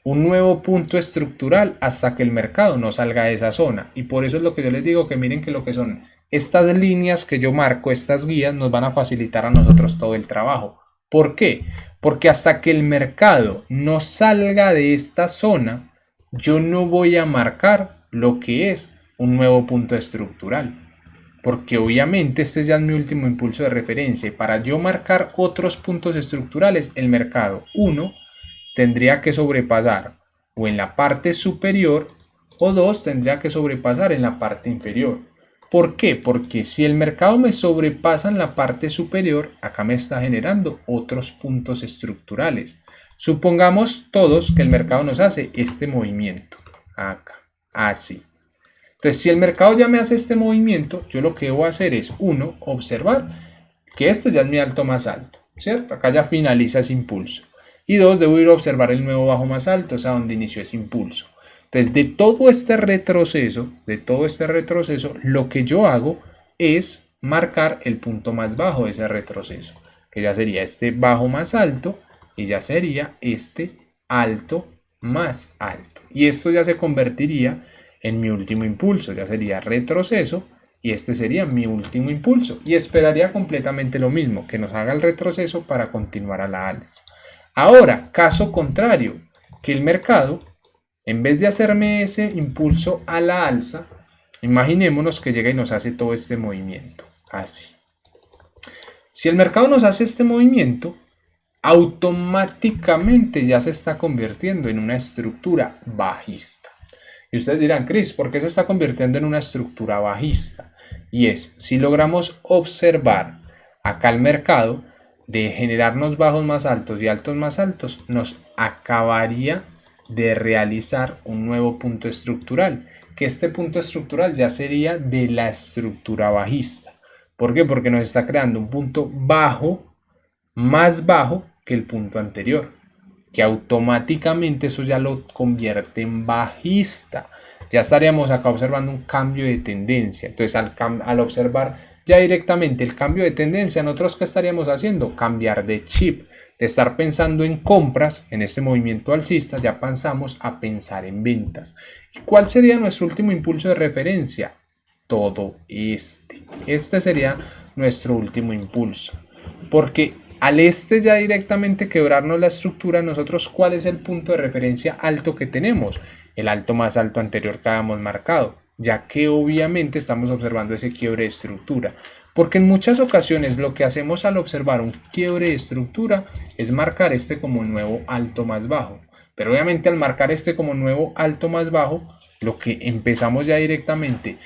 un nuevo punto estructural hasta que el mercado no salga de esa zona. Y por eso es lo que yo les digo, que miren que lo que son estas líneas que yo marco, estas guías, nos van a facilitar a nosotros todo el trabajo. ¿Por qué? Porque hasta que el mercado no salga de esta zona, yo no voy a marcar lo que es un nuevo punto estructural. Porque obviamente este ya es mi último impulso de referencia. Y para yo marcar otros puntos estructurales, el mercado 1 tendría que sobrepasar o en la parte superior o 2 tendría que sobrepasar en la parte inferior. ¿Por qué? Porque si el mercado me sobrepasa en la parte superior, acá me está generando otros puntos estructurales. Supongamos todos que el mercado nos hace este movimiento, acá, así. Entonces, si el mercado ya me hace este movimiento, yo lo que debo hacer es, uno, observar que este ya es mi alto más alto, ¿cierto? Acá ya finaliza ese impulso. Y dos, debo ir a observar el nuevo bajo más alto, o sea, donde inició ese impulso. Entonces, de todo este retroceso, lo que yo hago es marcar el punto más bajo de ese retroceso, que ya sería este bajo más alto y ya sería este alto más alto. Y esto ya se convertiría en mi último impulso, ya sería retroceso y este sería mi último impulso y esperaría completamente lo mismo, que nos haga el retroceso para continuar a la alza. Ahora, caso contrario, que el mercado, en vez de hacerme ese impulso a la alza, imaginémonos que llega y nos hace todo este movimiento, así. Si el mercado nos hace este movimiento, automáticamente ya se está convirtiendo en una estructura bajista. Y ustedes dirán, Chris, ¿por qué se está convirtiendo en una estructura bajista? Y es, si logramos observar acá el mercado, de generarnos bajos más altos y altos más altos, nos acabaría de realizar un nuevo punto estructural, que este punto estructural ya sería de la estructura bajista. ¿Por qué? Porque nos está creando un punto bajo, más bajo que el punto anterior, que automáticamente eso ya lo convierte en bajista. Ya estaríamos acá observando un cambio de tendencia. Entonces al observar ya directamente el cambio de tendencia, nosotros ¿qué estaríamos haciendo? Cambiar de chip. De estar pensando en compras, en este movimiento alcista, ya pasamos a pensar en ventas. ¿Y cuál sería nuestro último impulso de referencia? Todo este. Este sería nuestro último impulso. Porque al este ya directamente quebrarnos la estructura, nosotros ¿cuál es el punto de referencia alto que tenemos? El alto más alto anterior que habíamos marcado, ya que obviamente estamos observando ese quiebre de estructura. Porque en muchas ocasiones lo que hacemos al observar un quiebre de estructura es marcar este como nuevo alto más bajo. Pero obviamente al marcar este como nuevo alto más bajo, lo que empezamos ya directamente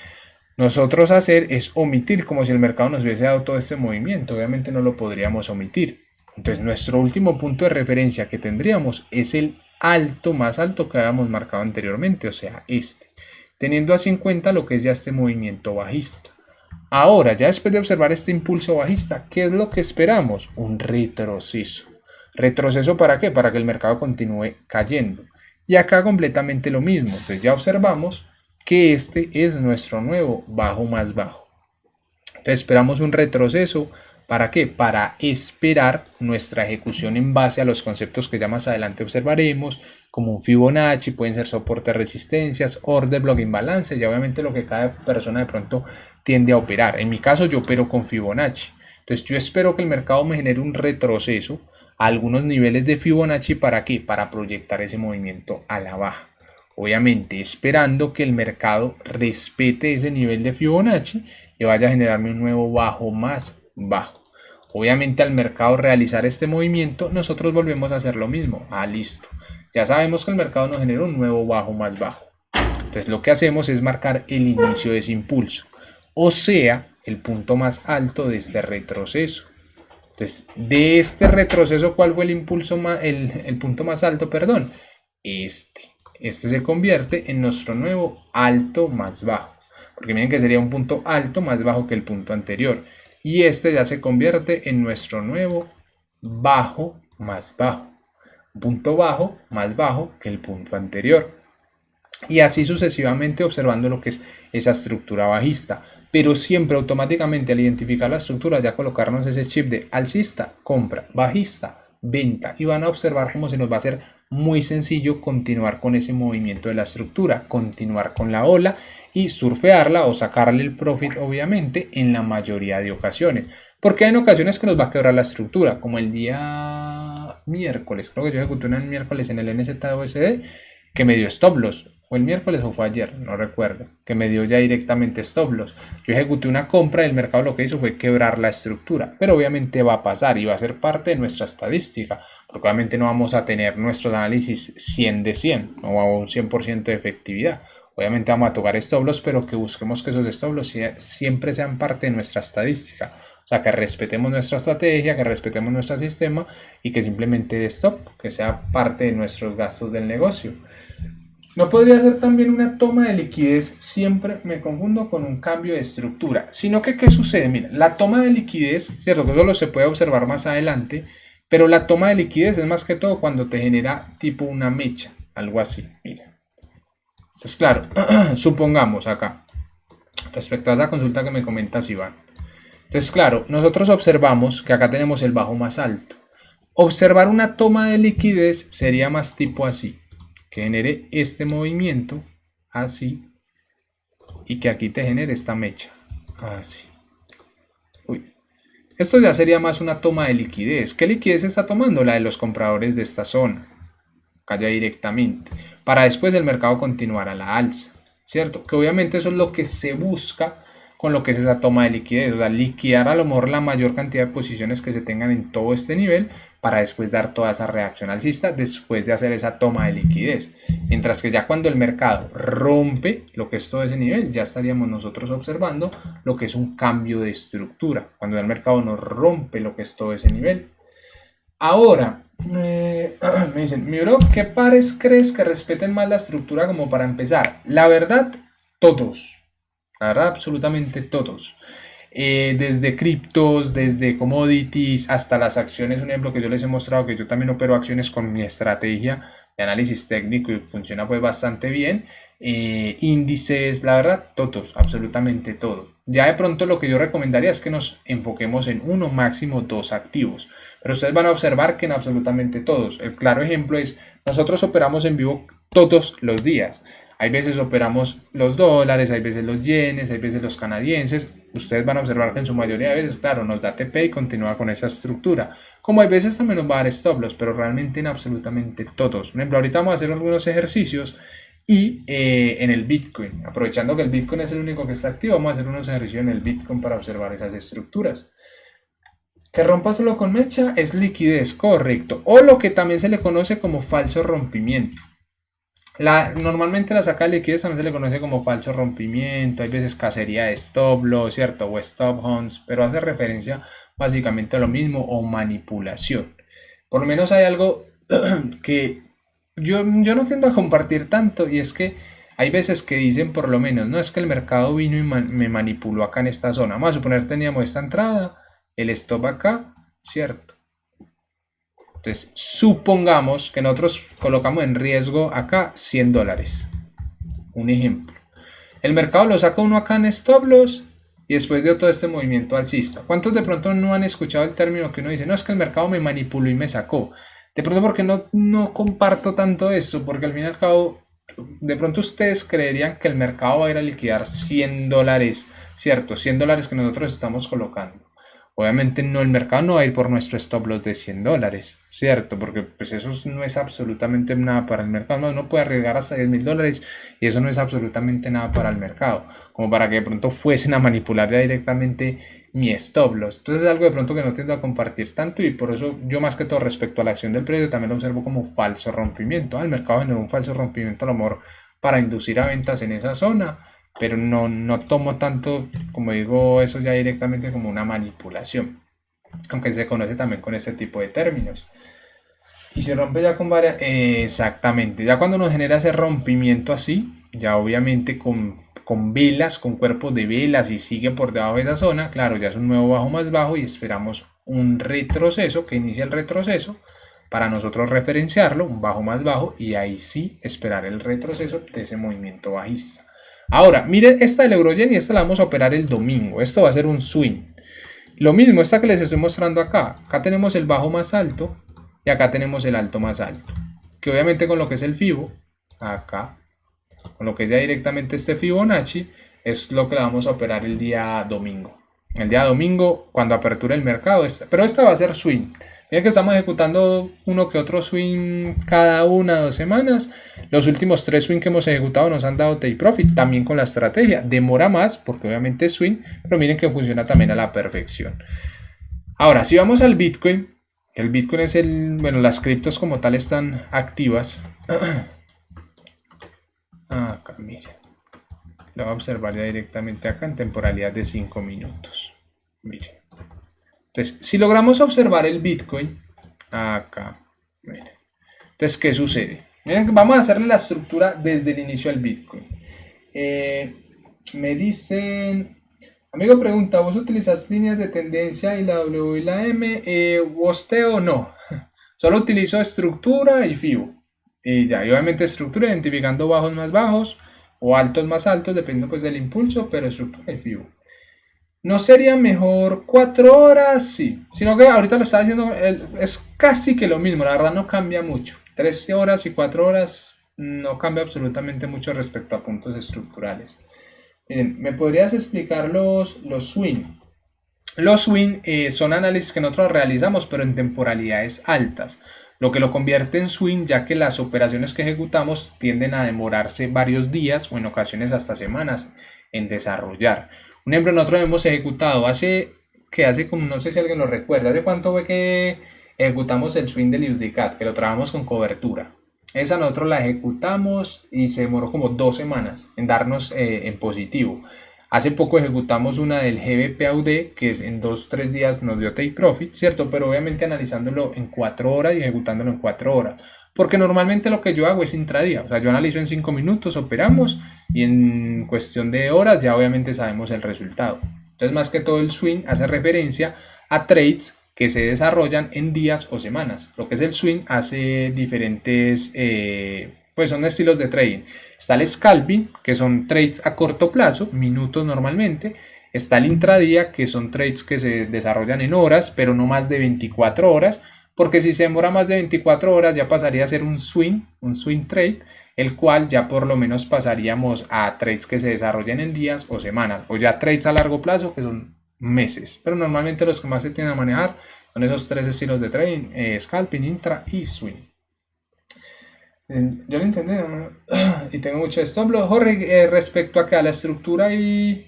nosotros hacer es omitir, como si el mercado nos hubiese dado todo este movimiento. Obviamente no lo podríamos omitir. Entonces nuestro último punto de referencia que tendríamos es el alto más alto que habíamos marcado anteriormente, o sea, este. Teniendo así en cuenta lo que es ya este movimiento bajista. Ahora, ya después de observar este impulso bajista, ¿qué es lo que esperamos? Un retroceso. ¿Retroceso para qué? Para que el mercado continúe cayendo. Y acá completamente lo mismo. Entonces ya observamos que este es nuestro nuevo bajo más bajo. Entonces esperamos un retroceso. ¿Para qué? Para esperar nuestra ejecución en base a los conceptos que ya más adelante observaremos, como un Fibonacci, pueden ser soportes, resistencias, order block, imbalance, y obviamente lo que cada persona de pronto tiende a operar. En mi caso yo opero con Fibonacci. Entonces yo espero que el mercado me genere un retroceso a algunos niveles de Fibonacci. ¿Para qué? Para proyectar ese movimiento a la baja. Obviamente esperando que el mercado respete ese nivel de Fibonacci y vaya a generarme un nuevo bajo más bajo. Obviamente al mercado realizar este movimiento, nosotros volvemos a hacer lo mismo. Listo. Ya sabemos que el mercado nos genera un nuevo bajo más bajo. Entonces lo que hacemos es marcar el inicio de ese impulso. O sea, el punto más alto de este retroceso. Entonces, de este retroceso, ¿cuál fue el impulso el punto más alto? Perdón. Este se convierte en nuestro nuevo alto más bajo. Porque miren que sería un punto alto más bajo que el punto anterior. Y este ya se convierte en nuestro nuevo bajo más bajo, un punto bajo más bajo que el punto anterior. Y así sucesivamente observando lo que es esa estructura bajista. Pero siempre automáticamente al identificar la estructura ya colocarnos ese chip de alcista, compra, bajista, venta. Y van a observar cómo se nos va a hacer muy sencillo continuar con ese movimiento de la estructura, continuar con la ola y surfearla o sacarle el profit obviamente en la mayoría de ocasiones. Porque hay en ocasiones que nos va a quebrar la estructura, como el día miércoles, creo que yo ejecuté una miércoles en el NZUSD que me dio stop loss, o el miércoles o fue ayer, no recuerdo, que me dio ya directamente stop loss. Yo ejecuté una compra y el mercado lo que hizo fue quebrar la estructura, pero obviamente va a pasar y va a ser parte de nuestra estadística, porque obviamente no vamos a tener nuestros análisis 100 de 100, no a un 100% de efectividad. Obviamente vamos a tocar stop loss, pero que busquemos que esos stop loss siempre sean parte de nuestra estadística. O sea, que respetemos nuestra estrategia, que respetemos nuestro sistema y que simplemente de stop, que sea parte de nuestros gastos del negocio. No podría ser también una toma de liquidez, siempre me confundo con un cambio de estructura, sino que ¿qué sucede? Mira, la toma de liquidez, cierto, que eso se puede observar más adelante, pero la toma de liquidez es más que todo cuando te genera tipo una mecha, algo así, mira. Entonces, claro, supongamos acá, respecto a esa consulta que me comentas, Iván. Entonces, claro, nosotros observamos que acá tenemos el bajo más alto. Observar una toma de liquidez sería más tipo así, que genere este movimiento así y que aquí te genere esta mecha así. Uy. Esto ya sería más una toma de liquidez. ¿Qué liquidez está tomando? La de los compradores de esta zona, acá ya directamente, para después el mercado continuar a la alza, ¿cierto? Que obviamente eso es lo que se busca con lo que es esa toma de liquidez, o sea, liquidar a lo mejor la mayor cantidad de posiciones que se tengan en todo este nivel para después dar toda esa reacción alcista después de hacer esa toma de liquidez. Mientras que ya cuando el mercado rompe lo que es todo ese nivel, ya estaríamos nosotros observando lo que es un cambio de estructura, cuando el mercado nos rompe lo que es todo ese nivel. Ahora, me dicen, mi bro, ¿qué pares crees que respeten más la estructura como para empezar? La verdad, todos. La verdad, absolutamente todos. Desde criptos, desde commodities, hasta las acciones. Un ejemplo que yo les he mostrado que yo también opero acciones con mi estrategia de análisis técnico y funciona pues bastante bien. Índices, la verdad, todos, absolutamente todo. Ya de pronto lo que yo recomendaría es que nos enfoquemos en uno, máximo dos activos. Pero ustedes van a observar que en absolutamente todos. El claro ejemplo es, nosotros operamos en vivo todos los días. Hay veces operamos los dólares, hay veces los yenes, hay veces los canadienses. Ustedes van a observar que en su mayoría de veces, claro, nos da TP y continúa con esa estructura. Como hay veces también nos va a dar stop loss, pero realmente en absolutamente todos. Por ejemplo, ahorita vamos a hacer algunos ejercicios y en el Bitcoin, aprovechando que el Bitcoin es el único que está activo, vamos a hacer unos ejercicios en el Bitcoin para observar esas estructuras. Que rompa solo con mecha es liquidez, correcto. O lo que también se le conoce como falso rompimiento. Normalmente la saca de liquidez también se le conoce como falso rompimiento, hay veces cacería de stop loss, ¿cierto? O stop hunts, pero hace referencia básicamente a lo mismo o manipulación. Por lo menos hay algo que yo no tiendo a compartir tanto y es que hay veces que dicen por lo menos, no es que el mercado vino y me manipuló acá en esta zona. Vamos a suponer teníamos esta entrada, el stop acá, ¿cierto? Entonces, supongamos que nosotros colocamos en riesgo acá $100. Un ejemplo. El mercado lo saca uno acá en stop loss y después dio todo este movimiento alcista. ¿Cuántos de pronto no han escuchado el término que uno dice, no, es que el mercado me manipuló y me sacó? De pronto porque no comparto tanto eso, porque al fin y al cabo, de pronto ustedes creerían que el mercado va a ir a liquidar $100, ¿cierto? $100 que nosotros estamos colocando. Obviamente no, el mercado no va a ir por nuestro stop loss de $100, ¿cierto? Porque pues eso no es absolutamente nada para el mercado. Uno puede arriesgar hasta $10.000 y eso no es absolutamente nada para el mercado. Como para que de pronto fuesen a manipular ya directamente mi stop loss. Entonces es algo de pronto que no tiendo a compartir tanto y por eso yo más que todo respecto a la acción del precio también lo observo como falso rompimiento. El mercado generó un falso rompimiento a lo mejor para inducir a ventas en esa zona, pero no tomo tanto, como digo, eso ya directamente como una manipulación, aunque se conoce también con este tipo de términos. Y se rompe ya con varias, exactamente, ya cuando nos genera ese rompimiento así, ya obviamente con velas, con cuerpos de velas y sigue por debajo de esa zona, claro, ya es un nuevo bajo más bajo y esperamos un retroceso, que inicia el retroceso, para nosotros referenciarlo, un bajo más bajo, y ahí sí esperar el retroceso de ese movimiento bajista. Ahora, miren esta del Euroyen y esta la vamos a operar el domingo. Esto va a ser un swing. Lo mismo, esta que les estoy mostrando acá. Acá tenemos el bajo más alto y acá tenemos el alto más alto. Que obviamente con lo que es el Fibo, acá, con lo que es ya directamente este Fibonacci, es lo que vamos a operar el día domingo. El día domingo, cuando aperture el mercado, pero esta va a ser swing. Miren que estamos ejecutando uno que otro swing cada 1 o 2 semanas. Los últimos 3 swing que hemos ejecutado nos han dado take profit, también con la estrategia. Demora más porque obviamente es swing, pero miren que funciona también a la perfección. Ahora, si vamos al Bitcoin, que el Bitcoin es bueno, las criptos como tal están activas. Acá, miren. Lo voy a observar ya directamente acá en temporalidad de 5 minutos. Miren. Entonces, si logramos observar el Bitcoin, acá, miren. Entonces, ¿qué sucede? Miren, vamos a hacerle la estructura desde el inicio al Bitcoin. Me dicen, amigo pregunta, ¿vos utilizas líneas de tendencia y la W y la M? ¿Wosteo no? Solo utilizo estructura y FIBO. Y ya, y obviamente estructura identificando bajos más bajos o altos más altos, dependiendo pues del impulso, pero estructura y FIBO. ¿No sería mejor 4 horas? Sí, sino que ahorita lo estaba diciendo, es casi que lo mismo, la verdad no cambia mucho. 13 horas y 4 horas no cambia absolutamente mucho respecto a puntos estructurales. Miren, ¿me podrías explicar los swing? Los swing son análisis que nosotros realizamos, pero en temporalidades altas, lo que lo convierte en swing, ya que las operaciones que ejecutamos tienden a demorarse varios días o en ocasiones hasta semanas en desarrollar. Un ejemplo, nosotros hemos ejecutado hace como, no sé si alguien lo recuerda, ¿hace cuánto fue que ejecutamos el swing del USDCAD? Que lo trabajamos con cobertura. Esa nosotros la ejecutamos y se demoró como 2 semanas en darnos en positivo. Hace poco ejecutamos una del GBPUD que en 2-3 días nos dio take profit, ¿cierto? Pero obviamente analizándolo en 4 horas y ejecutándolo en 4 horas. Porque normalmente lo que yo hago es intradía. O sea, yo analizo en 5 minutos, operamos y en cuestión de horas ya obviamente sabemos el resultado. Entonces, más que todo el swing hace referencia a trades que se desarrollan en días o semanas. Lo que es el swing hace diferentes, pues son estilos de trading. Está el scalping, que son trades a corto plazo, minutos normalmente. Está el intradía, que son trades que se desarrollan en horas, pero no más de 24 horas. Porque si se demora más de 24 horas ya pasaría a ser un swing trade, el cual ya por lo menos pasaríamos a trades que se desarrollen en días o semanas, o ya trades a largo plazo que son meses. Pero normalmente los que más se tienden a manejar son esos 3 estilos de trading, scalping, intra y swing. Yo lo entendí y tengo mucho stop loss. Jorge, respecto a la estructura y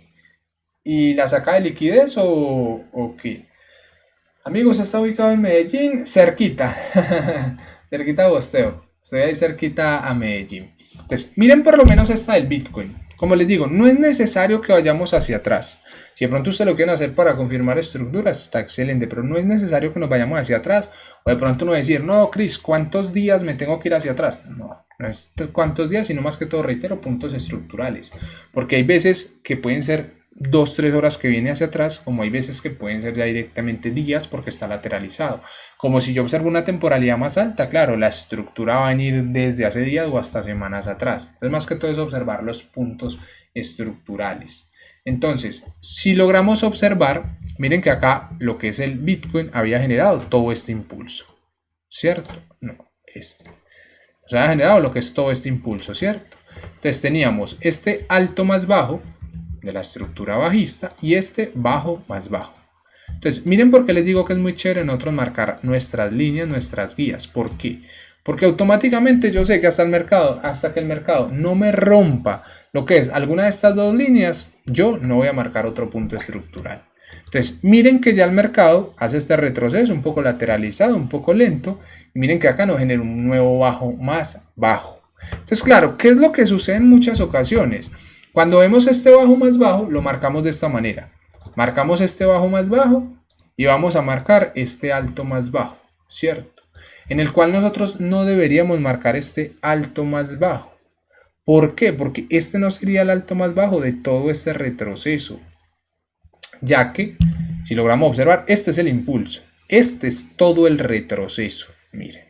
la saca de liquidez o qué. Amigos, está ubicado en Medellín, cerquita, cerquita de Bosteo. Estoy ahí cerquita a Medellín. Entonces, miren por lo menos esta del Bitcoin. Como les digo, no es necesario que vayamos hacia atrás. Si de pronto ustedes lo quieren hacer para confirmar estructuras, está excelente, pero no es necesario que nos vayamos hacia atrás. O de pronto no decir, no, Chris, ¿cuántos días me tengo que ir hacia atrás? No, no es cuántos días, sino más que todo, reitero, puntos estructurales. Porque hay veces que pueden ser 2-3 horas que viene hacia atrás, como hay veces que pueden ser ya directamente días porque está lateralizado. Como si yo observo una temporalidad más alta, claro, la estructura va a venir desde hace días o hasta semanas atrás. Entonces, más que todo es observar los puntos estructurales. Entonces, si logramos observar, miren que acá lo que es el Bitcoin había generado todo este impulso, ¿cierto? No, o sea, ha generado lo que es todo este impulso, ¿cierto? Entonces teníamos este alto más bajo de la estructura bajista y este bajo más bajo. Entonces, miren por qué les digo que es muy chévere nosotros marcar nuestras líneas, nuestras guías. ¿Por qué? Porque automáticamente yo sé que hasta que el mercado no me rompa lo que es alguna de estas dos líneas, yo no voy a marcar otro punto estructural. Entonces, miren que ya el mercado hace este retroceso un poco lateralizado, un poco lento, y miren que acá nos genera un nuevo bajo más bajo. Entonces, claro, ¿qué es lo que sucede en muchas ocasiones? Cuando vemos este bajo más bajo, lo marcamos de esta manera. Marcamos este bajo más bajo y vamos a marcar este alto más bajo, ¿cierto? En el cual nosotros no deberíamos marcar este alto más bajo. ¿Por qué? Porque este no sería el alto más bajo de todo este retroceso, ya que si logramos observar, este es el impulso, este es todo el retroceso, miren.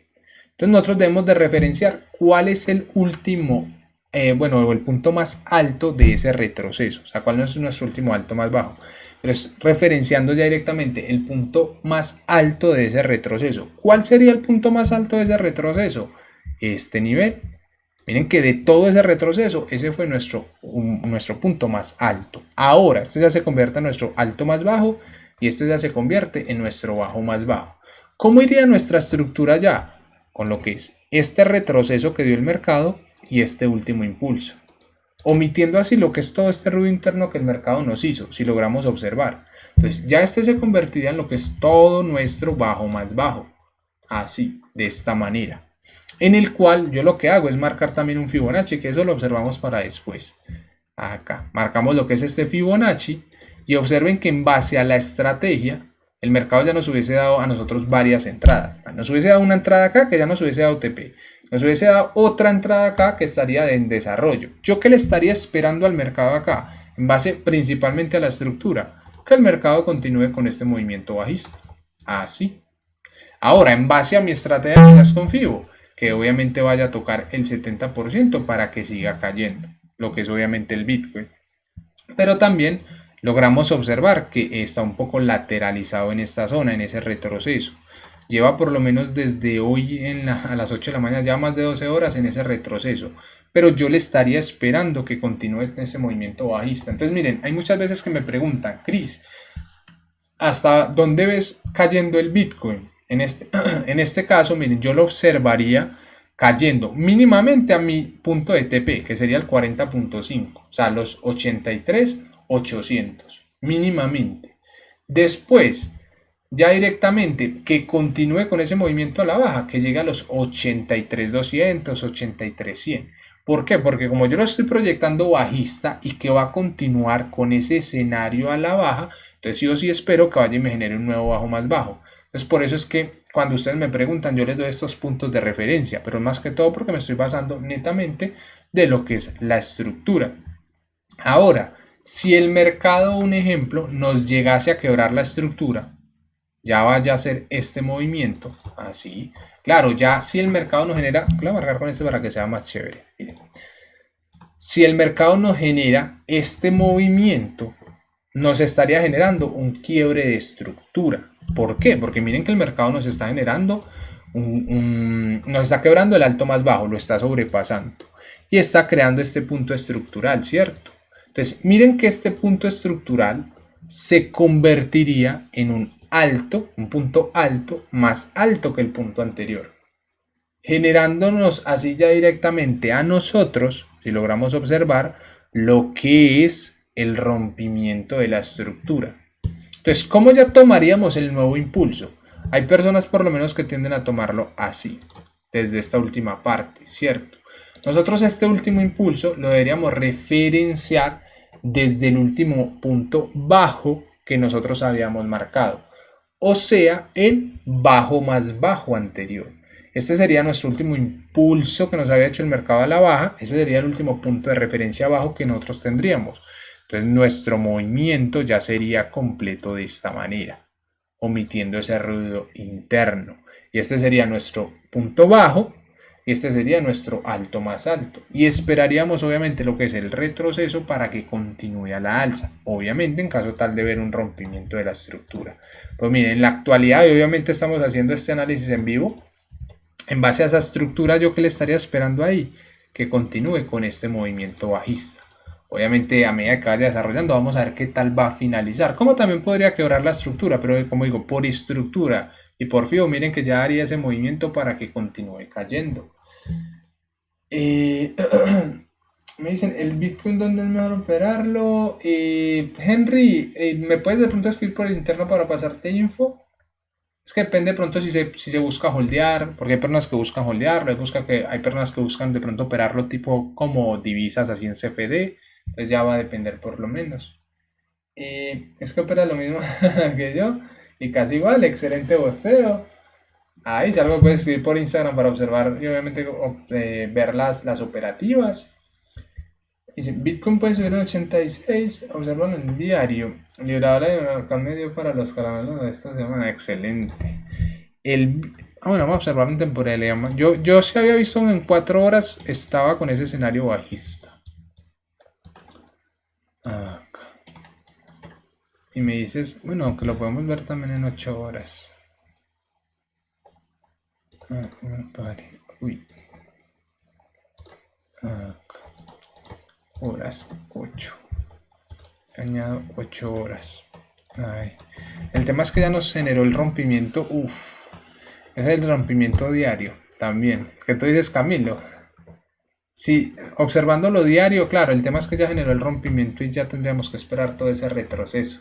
Entonces nosotros debemos de referenciar cuál es el último, el punto más alto de ese retroceso, o sea, cuál es nuestro último alto más bajo. Pero es referenciando ya directamente el punto más alto de ese retroceso. ¿Cuál sería el punto más alto de ese retroceso? Este nivel. Miren que de todo ese retroceso, ese fue nuestro punto más alto. Ahora, este ya se convierte en nuestro alto más bajo y este ya se convierte en nuestro bajo más bajo. ¿Cómo iría nuestra estructura ya? Con lo que es este retroceso que dio el mercado y este último impulso. Omitiendo así lo que es todo este ruido interno que el mercado nos hizo, si logramos observar. Entonces, ya este se convertiría en lo que es todo nuestro bajo más bajo. Así, de esta manera. En el cual yo lo que hago es marcar también un Fibonacci, que eso lo observamos para después. Acá, marcamos lo que es este Fibonacci y observen que en base a la estrategia, el mercado ya nos hubiese dado a nosotros varias entradas. Nos hubiese dado una entrada acá que ya nos hubiese dado TP. Nos hubiese dado otra entrada acá que estaría en desarrollo. ¿Yo qué le estaría esperando al mercado acá? En base principalmente a la estructura. Que el mercado continúe con este movimiento bajista. Así. Ahora, en base a mi estrategia que ya es con Fibo, que obviamente vaya a tocar el 70% para que siga cayendo. Lo que es obviamente el Bitcoin. Pero también logramos observar que está un poco lateralizado en esta zona, en ese retroceso. Lleva por lo menos desde hoy a las 8 de la mañana ya más de 12 horas en ese retroceso. Pero yo le estaría esperando que continúe en ese movimiento bajista. Entonces miren, hay muchas veces que me preguntan, Cris, ¿hasta dónde ves cayendo el Bitcoin? En este caso, miren, yo lo observaría cayendo mínimamente a mi punto de TP, que sería el 40.5, o sea, los 83.800, mínimamente. Después, ya directamente, que continúe con ese movimiento a la baja, que llegue a los 83.200, 83.100. ¿Por qué? Porque como yo lo estoy proyectando bajista y que va a continuar con ese escenario a la baja, entonces sí o sí espero que vaya y me genere un nuevo bajo más bajo. Entonces por eso es que cuando ustedes me preguntan yo les doy estos puntos de referencia, pero más que todo porque me estoy basando netamente de lo que es la estructura. Ahora, si el mercado, un ejemplo, nos llegase a quebrar la estructura, ya vaya a hacer este movimiento, así. Claro, ya si el mercado nos genera, voy a marcar con este para que sea más chévere. Miren. Si el mercado nos genera este movimiento, nos estaría generando un quiebre de estructura. ¿Por qué? Porque miren que el mercado nos está generando, nos está quebrando el alto más bajo, lo está sobrepasando. Y está creando este punto estructural, ¿cierto? Entonces, miren que este punto estructural se convertiría en un punto alto, más alto que el punto anterior, generándonos así ya directamente a nosotros, si logramos observar, lo que es el rompimiento de la estructura. Entonces, ¿cómo ya tomaríamos el nuevo impulso? Hay personas por lo menos que tienden a tomarlo así, desde esta última parte, ¿cierto? Nosotros este último impulso lo deberíamos referenciar desde el último punto bajo que nosotros habíamos marcado, o sea, el bajo más bajo anterior. Este sería nuestro último impulso que nos había hecho el mercado a la baja. Ese sería el último punto de referencia bajo que nosotros tendríamos. Entonces nuestro movimiento ya sería completo de esta manera, omitiendo ese ruido interno. Y este sería nuestro punto bajo y este sería nuestro alto más alto. Y esperaríamos obviamente lo que es el retroceso para que continúe a la alza. Obviamente en caso tal de ver un rompimiento de la estructura. Pues miren, en la actualidad obviamente estamos haciendo este análisis en vivo. En base a esa estructura, ¿yo qué le estaría esperando ahí? Que continúe con este movimiento bajista. Obviamente a medida que vaya desarrollando vamos a ver qué tal va a finalizar. Como también podría quebrar la estructura, pero como digo, por estructura y por FIBO, miren que ya haría ese movimiento para que continúe cayendo. Me dicen, ¿el Bitcoin dónde es mejor operarlo? Henry, ¿me puedes de pronto escribir por el interno para pasarte info? Es que depende de pronto si se busca holdear, porque hay personas que buscan holdearlo, hay personas que buscan de pronto operarlo tipo como divisas así en CFD, entonces ya va a depender por lo menos. Es que opera lo mismo que yo y casi igual, excelente voceo. Ahí si algo puedes escribir por Instagram para observar y obviamente ver las operativas. Dice, Bitcoin puede subir en 86, observan en diario. Liberadora de mercado medio para los caramelos de esta semana. Excelente. Bueno, vamos a observar en temporalidad. Yo sí había visto en 4 horas, estaba con ese escenario bajista. Acá. Y me dices, bueno, que lo podemos ver también en 8 horas. Uy. Acá. Horas 8. Añado 8 horas. Ay. El tema es que ya nos generó el rompimiento. Uf. Ese es el rompimiento diario. También. ¿Qué tú dices, Camilo? Sí, observando lo diario, claro, el tema es que ya generó el rompimiento y ya tendríamos que esperar todo ese retroceso.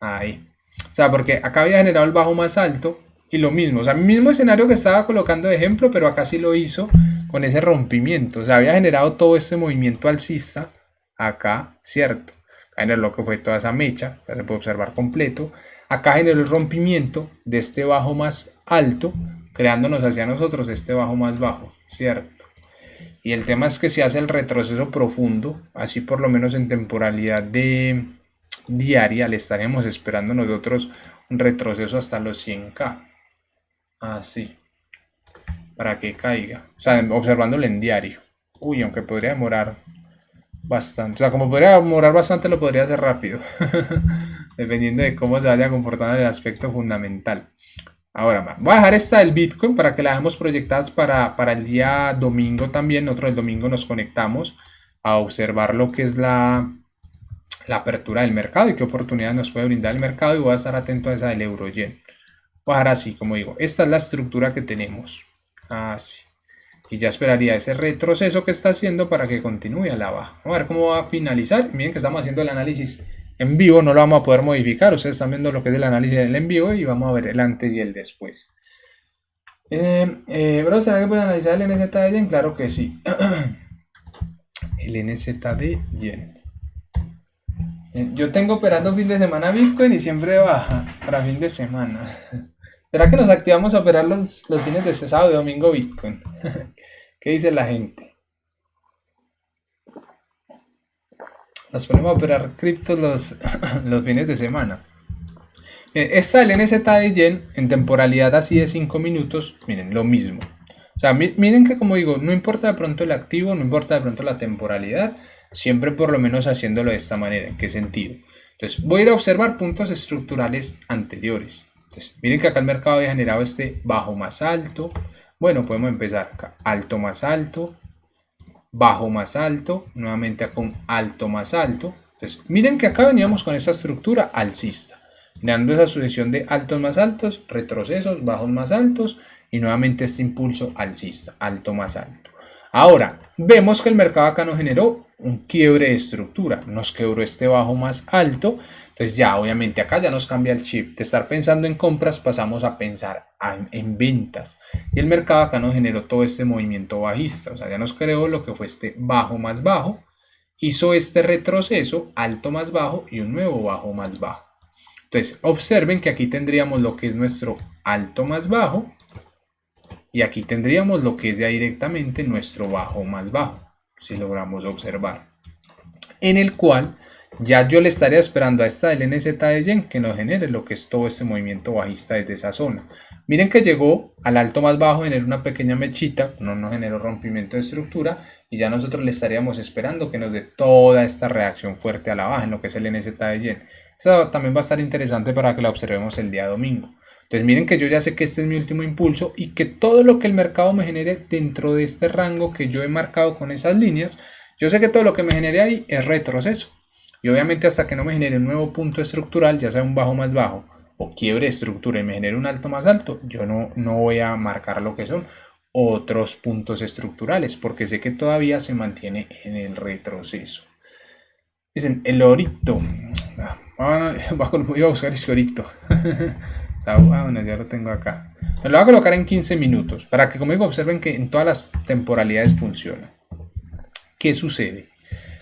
Ahí. O sea, porque acá había generado el bajo más alto y lo mismo. O sea, el mismo escenario que estaba colocando de ejemplo, pero acá sí lo hizo con ese rompimiento. O sea, había generado todo este movimiento alcista acá, ¿cierto? Acá generó lo que fue toda esa mecha, ya se puede observar completo. Acá generó el rompimiento de este bajo más alto, creándonos hacia nosotros este bajo más bajo, ¿cierto? Y el tema es que si hace el retroceso profundo, así por lo menos en temporalidad de diaria, le estaremos esperando nosotros un retroceso hasta los 100K. Así, para que caiga. O sea, observándolo en diario. Uy, aunque podría demorar bastante. O sea, como podría demorar bastante, lo podría hacer rápido. Dependiendo de cómo se vaya comportando el aspecto fundamental. Ahora, voy a dejar esta del Bitcoin para que la dejemos proyectadas para el día domingo también. Nosotros el domingo nos conectamos a observar lo que es la apertura del mercado y qué oportunidad nos puede brindar el mercado. Y voy a estar atento a esa del euro-yen. Voy a dejar así, como digo, esta es la estructura que tenemos. Así. Y ya esperaría ese retroceso que está haciendo para que continúe a la baja. Vamos a ver cómo va a finalizar. Miren que estamos haciendo el análisis en vivo, no lo vamos a poder modificar. Ustedes están viendo lo que es el análisis en vivo y vamos a ver el antes y el después. Bro, ¿será que pueden analizar el NZ de Yen? Claro que sí. El NZ de Yen. Yo tengo operando fin de semana Bitcoin y siempre baja para fin de semana. ¿Será que nos activamos a operar los fines de sábado y domingo Bitcoin? ¿Qué dice la gente? Nos ponemos a operar criptos los fines de semana. Esta del NZ de Yen en temporalidad así de 5 minutos, miren, lo mismo. O sea, miren que como digo, no importa de pronto el activo, no importa de pronto la temporalidad, siempre por lo menos haciéndolo de esta manera. ¿En qué sentido? Entonces, voy a ir a observar puntos estructurales anteriores. Entonces, miren que acá el mercado había generado este bajo más alto. Bueno, podemos empezar acá. Alto más alto, bajo más alto, nuevamente acá un alto más alto. Entonces, miren que acá veníamos con esta estructura alcista, generando esa sucesión de altos más altos, retrocesos, bajos más altos y nuevamente este impulso alcista, alto más alto. Ahora, vemos que el mercado acá nos generó un quiebre de estructura, nos quebró este bajo más alto, entonces ya obviamente acá ya nos cambia el chip, de estar pensando en compras pasamos a pensar en ventas, y el mercado acá nos generó todo este movimiento bajista, o sea ya nos creó lo que fue este bajo más bajo, hizo este retroceso, alto más bajo y un nuevo bajo más bajo. Entonces observen que aquí tendríamos lo que es nuestro alto más bajo, y aquí tendríamos lo que es ya directamente nuestro bajo más bajo, si logramos observar, en el cual ya yo le estaría esperando a esta del NZ de Yen que nos genere lo que es todo este movimiento bajista desde esa zona. Miren que llegó al alto más bajo, generó una pequeña mechita, no nos generó rompimiento de estructura y ya nosotros le estaríamos esperando que nos dé toda esta reacción fuerte a la baja en lo que es el NZ de Yen. Eso también va a estar interesante para que la observemos el día domingo. Entonces miren que yo ya sé que este es mi último impulso y que todo lo que el mercado me genere dentro de este rango que yo he marcado con esas líneas, yo sé que todo lo que me genere ahí es retroceso. Y obviamente hasta que no me genere un nuevo punto estructural, ya sea un bajo más bajo o quiebre de estructura y me genere un alto más alto, yo no voy a marcar lo que son otros puntos estructurales porque sé que todavía se mantiene en el retroceso. Dicen, el orito. Voy a buscar ese orito. Bueno, ya lo tengo acá. Me lo voy a colocar en 15 minutos para que, como digo, observen que en todas las temporalidades funciona. ¿Qué sucede?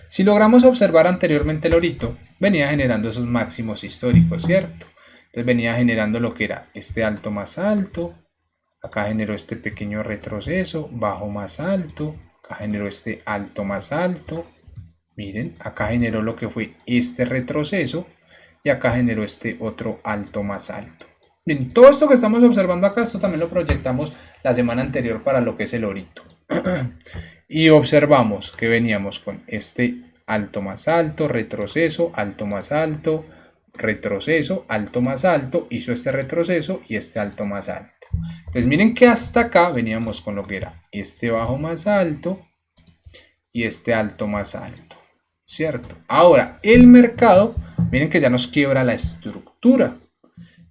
Si logramos observar anteriormente el orito, venía generando esos máximos históricos, ¿cierto? Entonces venía generando lo que era este alto más alto, acá generó este pequeño retroceso, bajo más alto, acá generó este alto más alto, Miren, acá generó lo que fue este retroceso y acá generó este otro alto más alto. Bien, todo esto que estamos observando acá, esto también lo proyectamos la semana anterior para lo que es el orito. Y observamos que veníamos con este alto más alto, retroceso, alto más alto, retroceso, alto más alto, hizo este retroceso y este alto más alto. Entonces miren que hasta acá veníamos con lo que era este bajo más alto y este alto más alto, ¿cierto? Ahora, el mercado, miren que ya nos quiebra la estructura,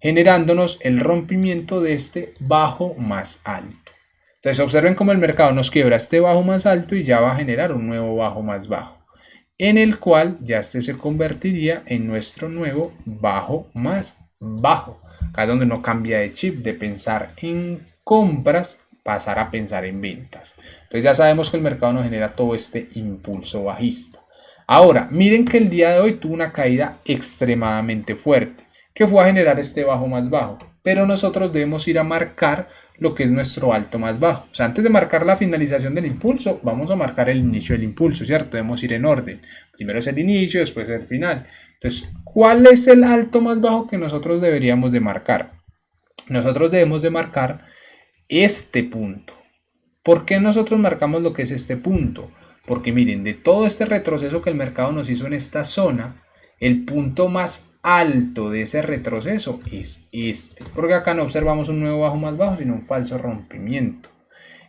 generándonos el rompimiento de este bajo más alto. Entonces observen cómo el mercado nos quiebra este bajo más alto y ya va a generar un nuevo bajo más bajo, en el cual ya este se convertiría en nuestro nuevo bajo más bajo. Acá es donde uno cambia de chip, de pensar en compras, pasar a pensar en ventas. Entonces ya sabemos que el mercado nos genera todo este impulso bajista. Ahora, miren que el día de hoy tuvo una caída extremadamente fuerte, que fue a generar este bajo más bajo. Pero nosotros debemos ir a marcar lo que es nuestro alto más bajo. O sea, antes de marcar la finalización del impulso, vamos a marcar el inicio del impulso, ¿cierto? Debemos ir en orden. Primero es el inicio, después es el final. Entonces, ¿cuál es el alto más bajo que nosotros deberíamos de marcar? Nosotros debemos de marcar este punto. ¿Por qué nosotros marcamos lo que es este punto? Porque miren, de todo este retroceso que el mercado nos hizo en esta zona, el punto más alto de ese retroceso es este, porque acá no observamos un nuevo bajo más bajo, sino un falso rompimiento.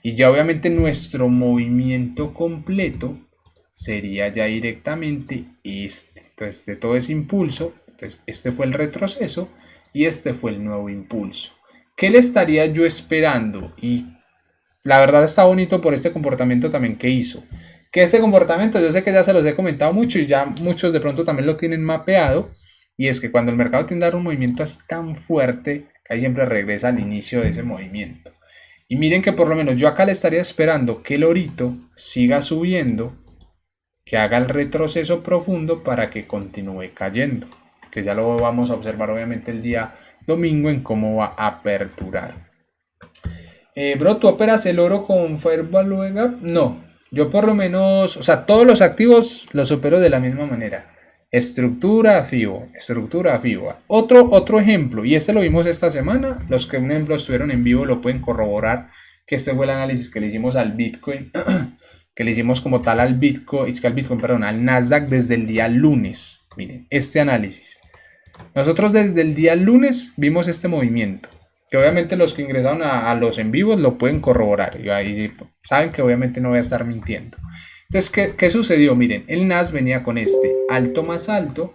Y ya obviamente nuestro movimiento completo sería ya directamente este. Entonces, de todo ese impulso, entonces este fue el retroceso y este fue el nuevo impulso. ¿Qué le estaría yo esperando? Y la verdad está bonito por este comportamiento también que hizo. Que ese comportamiento, yo sé que ya se los he comentado mucho y ya muchos de pronto también lo tienen mapeado. Y es que cuando el mercado tiende a dar un movimiento así tan fuerte, que ahí siempre regresa al inicio de ese movimiento. Y miren que por lo menos yo acá le estaría esperando que el orito siga subiendo, que haga el retroceso profundo para que continúe cayendo. Que ya lo vamos a observar obviamente el día domingo en cómo va a aperturar. Bro, ¿tú operas el oro con Fair Value Gap? No, yo por lo menos, o sea, todos los activos los opero de la misma manera. Estructura FIBO, estructura FIBO. Otro ejemplo, y este lo vimos esta semana, los que un ejemplo estuvieron en vivo lo pueden corroborar, que este fue el análisis que le hicimos al Bitcoin, que le hicimos como tal al Bitcoin, al Nasdaq desde el día lunes. Miren, este análisis. Nosotros desde el día lunes vimos este movimiento, que obviamente los que ingresaron a los en vivos lo pueden corroborar, y ahí saben que obviamente no voy a estar mintiendo. Entonces, ¿qué sucedió? Miren, el NAS venía con este alto más alto,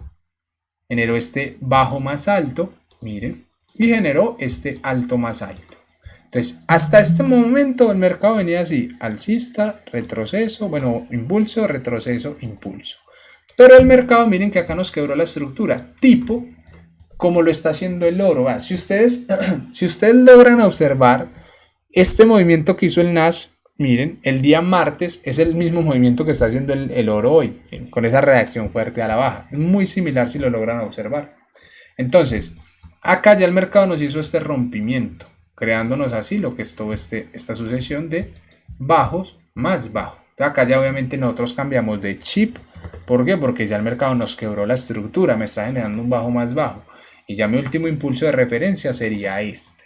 generó este bajo más alto, miren, y generó este alto más alto. Entonces, hasta este momento el mercado venía así, alcista, retroceso, bueno, impulso, retroceso, impulso. Pero el mercado, miren que acá nos quebró la estructura, tipo como lo está haciendo el oro. Si ustedes logran observar este movimiento que hizo el NAS, miren, el día martes es el mismo movimiento que está haciendo el oro hoy, con esa reacción fuerte a la baja. Es muy similar si lo logran observar. Entonces, acá ya el mercado nos hizo este rompimiento, creándonos así lo que es toda esta sucesión de bajos más bajos. Acá ya obviamente nosotros cambiamos de chip. ¿Por qué? Porque ya el mercado nos quebró la estructura, me está generando un bajo más bajo. Y ya mi último impulso de referencia sería este.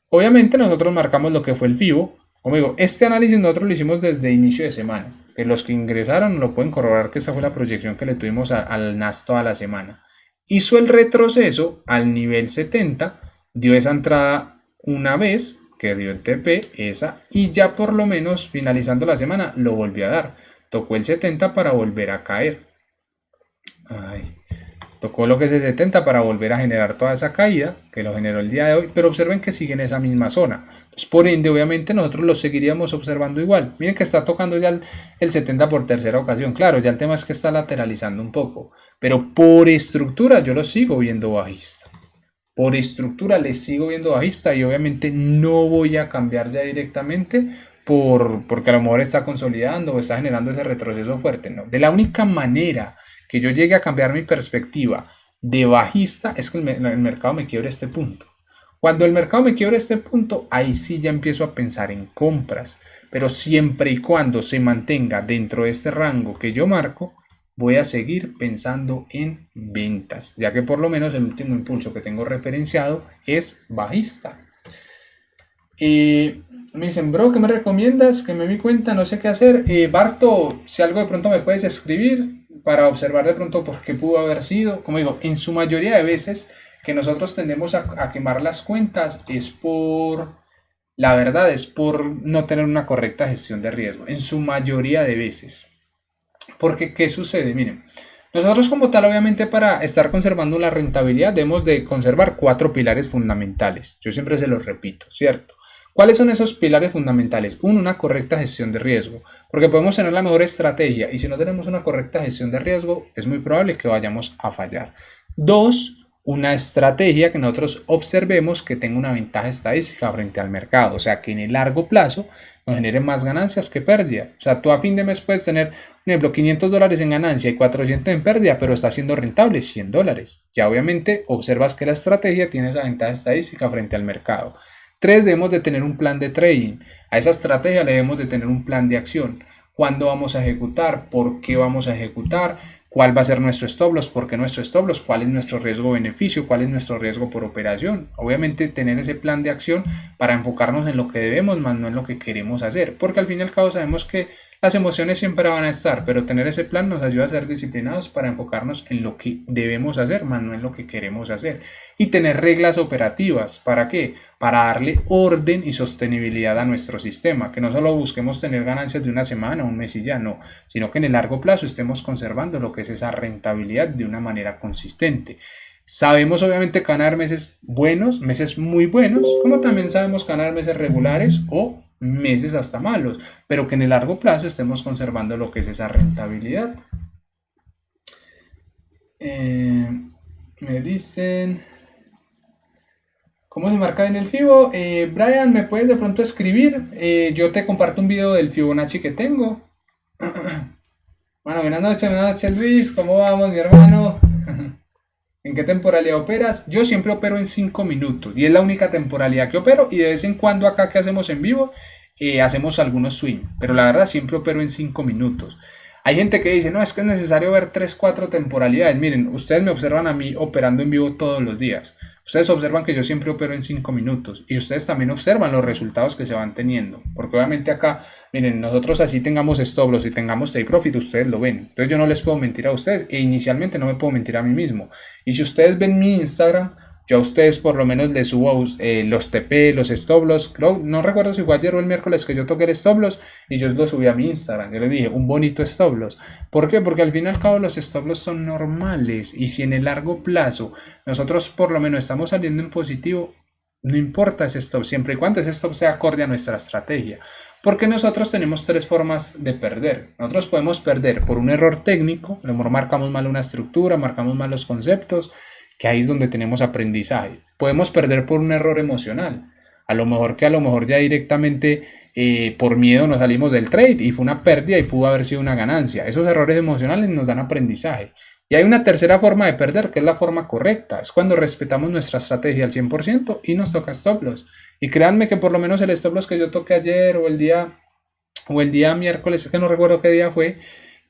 Obviamente nosotros marcamos lo que fue el FIBO. Como digo, este análisis nosotros lo hicimos desde inicio de semana. Que los que ingresaron lo pueden corroborar que esta fue la proyección que le tuvimos al NAS toda la semana. Hizo el retroceso al nivel 70, dio esa entrada una vez, que dio el TP, esa, y ya por lo menos finalizando la semana lo volvió a dar. Tocó el 70 para volver a caer. Tocó lo que es el 70 para volver a generar toda esa caída que lo generó el día de hoy, pero observen que sigue en esa misma zona. Entonces, por ende, obviamente nosotros lo seguiríamos observando igual. Miren que está tocando ya el 70 por tercera ocasión. Claro, ya el tema es que está lateralizando un poco, pero por estructura yo lo sigo viendo bajista. Por estructura le sigo viendo bajista y obviamente no voy a cambiar ya directamente porque a lo mejor está consolidando o está generando ese retroceso fuerte. No, de la única manera que yo llegue a cambiar mi perspectiva de bajista es que el mercado me quiebre este punto. Cuando el mercado me quiebre este punto, ahí sí ya empiezo a pensar en compras, pero siempre y cuando se mantenga dentro de este rango que yo marco, voy a seguir pensando en ventas, ya que por lo menos el último impulso que tengo referenciado es bajista. Y me dicen, bro, ¿qué me recomiendas? Que me di cuenta, no sé qué hacer. Barto, si algo de pronto me puedes escribir para observar de pronto por qué pudo haber sido. Como digo, en su mayoría de veces que nosotros tendemos a quemar las cuentas es por, la verdad, es por no tener una correcta gestión de riesgo. En su mayoría de veces. Porque, ¿qué sucede? Miren, nosotros como tal, obviamente, para estar conservando la rentabilidad, debemos de conservar 4 pilares fundamentales. Yo siempre se los repito, ¿cierto? ¿Cuáles son esos pilares fundamentales? Uno, una correcta gestión de riesgo, porque podemos tener la mejor estrategia y si no tenemos una correcta gestión de riesgo, es muy probable que vayamos a fallar. Dos, una estrategia que nosotros observemos que tenga una ventaja estadística frente al mercado, o sea, que en el largo plazo nos genere más ganancias que pérdida. O sea, tú a fin de mes puedes tener, por ejemplo, $500 en ganancia y 400 en pérdida, pero está siendo rentable $100. Ya obviamente observas que la estrategia tiene esa ventaja estadística frente al mercado. Tres, debemos de tener un plan de trading. A esa estrategia le debemos de tener un plan de acción. ¿Cuándo vamos a ejecutar? ¿Por qué vamos a ejecutar? ¿Cuál va a ser nuestro stop loss? ¿Por qué nuestro stop loss? ¿Cuál es nuestro riesgo-beneficio? ¿Cuál es nuestro riesgo por operación? Obviamente tener ese plan de acción para enfocarnos en lo que debemos, más no en lo que queremos hacer. Porque al fin y al cabo sabemos que las emociones siempre van a estar, pero tener ese plan nos ayuda a ser disciplinados para enfocarnos en lo que debemos hacer, más no en lo que queremos hacer. Y tener reglas operativas. ¿Para qué? Para darle orden y sostenibilidad a nuestro sistema. Que no solo busquemos tener ganancias de una semana, un mes y ya, no. Sino que en el largo plazo estemos conservando lo que es esa rentabilidad de una manera consistente. Sabemos obviamente ganar meses buenos, meses muy buenos, como también sabemos ganar meses regulares o meses hasta malos, pero que en el largo plazo estemos conservando lo que es esa rentabilidad. Me dicen, ¿cómo se marca en el FIBO? Brian, ¿me puedes de pronto escribir? Yo te comparto un video del Fibonacci que tengo. Bueno, buenas noches Luis, ¿cómo vamos, mi hermano? ¿En qué temporalidad operas? Yo siempre opero en 5 minutos y es la única temporalidad que opero y de vez en cuando acá que hacemos en vivo hacemos algunos swing, pero la verdad siempre opero en 5 minutos. Hay gente que dice, no, es que es necesario ver 3, 4 temporalidades. Miren, ustedes me observan a mí operando en vivo todos los días. Ustedes observan que yo siempre opero en 5 minutos y ustedes también observan los resultados que se van teniendo. Porque obviamente acá, miren, nosotros así tengamos stop loss y tengamos take profit, ustedes lo ven. Entonces yo no les puedo mentir a ustedes e inicialmente no me puedo mentir a mí mismo. Y si ustedes ven mi Instagram, yo a ustedes por lo menos les subo los TP, los stop loss. Creo, no recuerdo si fue ayer o el miércoles que yo toqué el stop loss y yo lo subí a mi Instagram. Yo les dije, un bonito stop loss. ¿Por qué? Porque al fin y al cabo los stop loss son normales y si en el largo plazo nosotros por lo menos estamos saliendo en positivo, no importa ese stop, siempre y cuando ese stop sea acorde a nuestra estrategia. Porque nosotros tenemos 3 formas de perder. Nosotros podemos perder por un error técnico, a lo mejor marcamos mal una estructura, marcamos mal los conceptos, que ahí es donde tenemos aprendizaje. Podemos perder por un error emocional. A lo mejor ya directamente por miedo nos salimos del trade y fue una pérdida y pudo haber sido una ganancia. Esos errores emocionales nos dan aprendizaje. Y hay una tercera forma de perder, que es la forma correcta. Es cuando respetamos nuestra estrategia al 100% y nos toca stop loss. Y créanme que por lo menos el stop loss que yo toqué ayer o el día miércoles, es que no recuerdo qué día fue,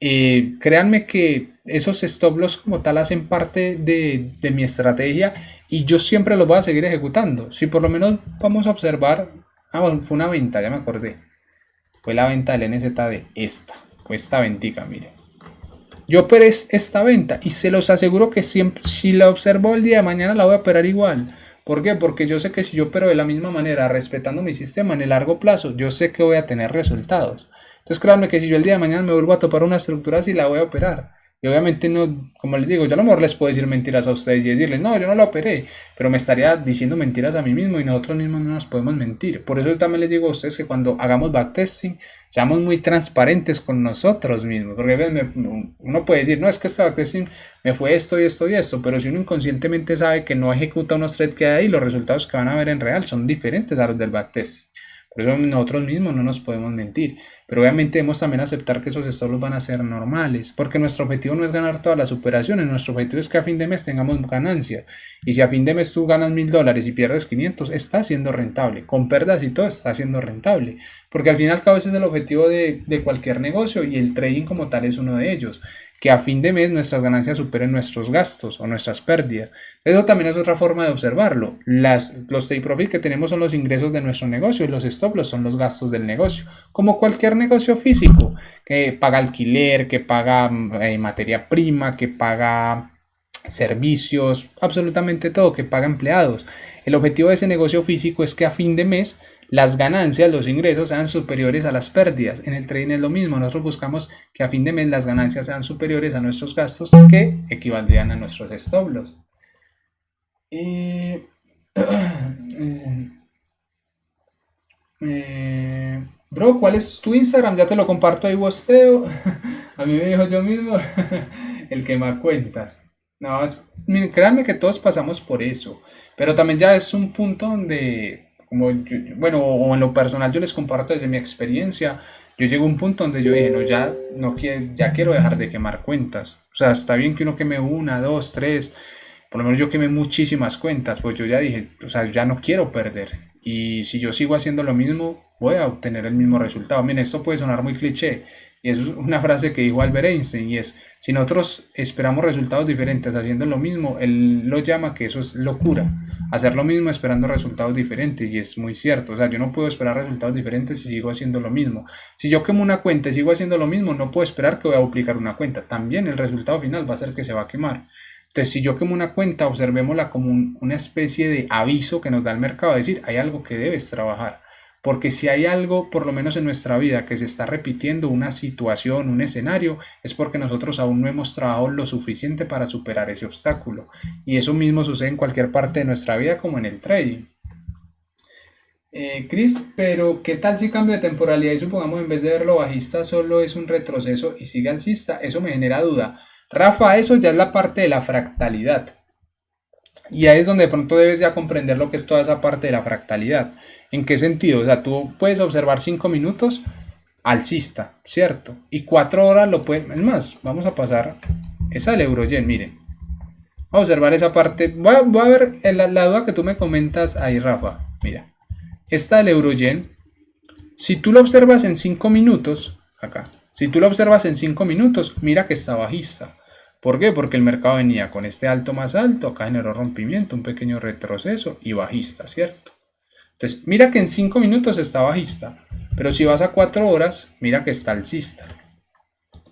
créanme que esos stop loss como tal hacen parte de mi estrategia y yo siempre los voy a seguir ejecutando. Si por lo menos vamos a observar, bueno, fue una venta, ya me acordé, fue la venta del NZD, fue esta ventica, miren. Yo operé esta venta y se los aseguro que siempre, si la observo el día de mañana la voy a operar igual. ¿Por qué? Porque yo sé que si yo opero de la misma manera, respetando mi sistema en el largo plazo, yo sé que voy a tener resultados. Entonces créanme que si yo el día de mañana me vuelvo a topar una estructura así, la voy a operar. Y obviamente no, como les digo, yo a lo mejor les puedo decir mentiras a ustedes y decirles, no, yo no la operé, pero me estaría diciendo mentiras a mí mismo y nosotros mismos no nos podemos mentir. Por eso yo también les digo a ustedes que cuando hagamos backtesting, seamos muy transparentes con nosotros mismos. Porque uno puede decir, no, es que este backtesting me fue esto y esto y esto, pero si uno inconscientemente sabe que no ejecuta unos trades que hay ahí, los resultados que van a ver en real son diferentes a los del backtesting. Por eso nosotros mismos no nos podemos mentir. Pero obviamente debemos también aceptar que esos stop loss van a ser normales, porque nuestro objetivo no es ganar todas las operaciones, nuestro objetivo es que a fin de mes tengamos ganancias. Y si a fin de mes tú ganas $1000 y pierdes 500, está siendo rentable. Con pérdidas y todo está siendo rentable. Porque al fin y al cabo ese es el objetivo de cualquier negocio y el trading como tal es uno de ellos. Que a fin de mes nuestras ganancias superen nuestros gastos o nuestras pérdidas. Eso también es otra forma de observarlo. Los take profit que tenemos son los ingresos de nuestro negocio y los stop loss son los gastos del negocio. Como cualquier negocio físico que paga alquiler, que paga materia prima, que paga servicios, absolutamente todo, que paga empleados. El objetivo de ese negocio físico es que a fin de mes las ganancias, los ingresos sean superiores a las pérdidas. En el trading es lo mismo, nosotros buscamos que a fin de mes las ganancias sean superiores a nuestros gastos que equivaldrían a nuestros stop loss. Bro, ¿cuál es tu Instagram? Ya te lo comparto ahí, bosteo. A mí me dijo yo mismo, el quemar cuentas. No, créanme que todos pasamos por eso. Pero también ya es un punto donde, como bueno, o en lo personal yo les comparto desde mi experiencia, yo llego a un punto donde yo dije, no, ya, no quiero, ya quiero dejar de quemar cuentas. O sea, está bien que uno queme una, dos, tres. Por lo menos yo quemé muchísimas cuentas, pues yo ya dije, o sea, ya no quiero perder. Y si yo sigo haciendo lo mismo, voy a obtener el mismo resultado. Miren, esto puede sonar muy cliché, y es una frase que dijo Albert Einstein, y es, si nosotros esperamos resultados diferentes haciendo lo mismo, él lo llama que eso es locura. Hacer lo mismo esperando resultados diferentes, y es muy cierto. O sea, yo no puedo esperar resultados diferentes si sigo haciendo lo mismo. Si yo quemo una cuenta y sigo haciendo lo mismo, no puedo esperar que voy a duplicar una cuenta. También el resultado final va a ser que se va a quemar. Entonces, si yo quemo una cuenta, observémosla como una especie de aviso que nos da el mercado, es decir, hay algo que debes trabajar. Porque si hay algo, por lo menos en nuestra vida, que se está repitiendo, una situación, un escenario, es porque nosotros aún no hemos trabajado lo suficiente para superar ese obstáculo. Y eso mismo sucede en cualquier parte de nuestra vida, como en el trading. Chris, pero ¿qué tal si cambio de temporalidad y supongamos en vez de verlo bajista solo es un retroceso y sigue alcista? Eso me genera duda. Rafa, eso ya es la parte de la fractalidad. Y ahí es donde de pronto debes ya comprender lo que es toda esa parte de la fractalidad. ¿En qué sentido? O sea, tú puedes observar 5 minutos alcista, ¿cierto? Y 4 horas lo puedes... Es más, vamos a pasar... Es al Euroyen, miren. Vamos a observar esa parte. Voy a ver la duda que tú me comentas ahí, Rafa. Mira. Esta del Euroyen, si tú lo observas en 5 minutos, acá, si tú lo observas en 5 minutos, mira que está bajista. ¿Por qué? Porque el mercado venía con este alto más alto, acá generó rompimiento, un pequeño retroceso y bajista, ¿cierto? Entonces, mira que en 5 minutos está bajista, pero si vas a 4 horas, mira que está alcista.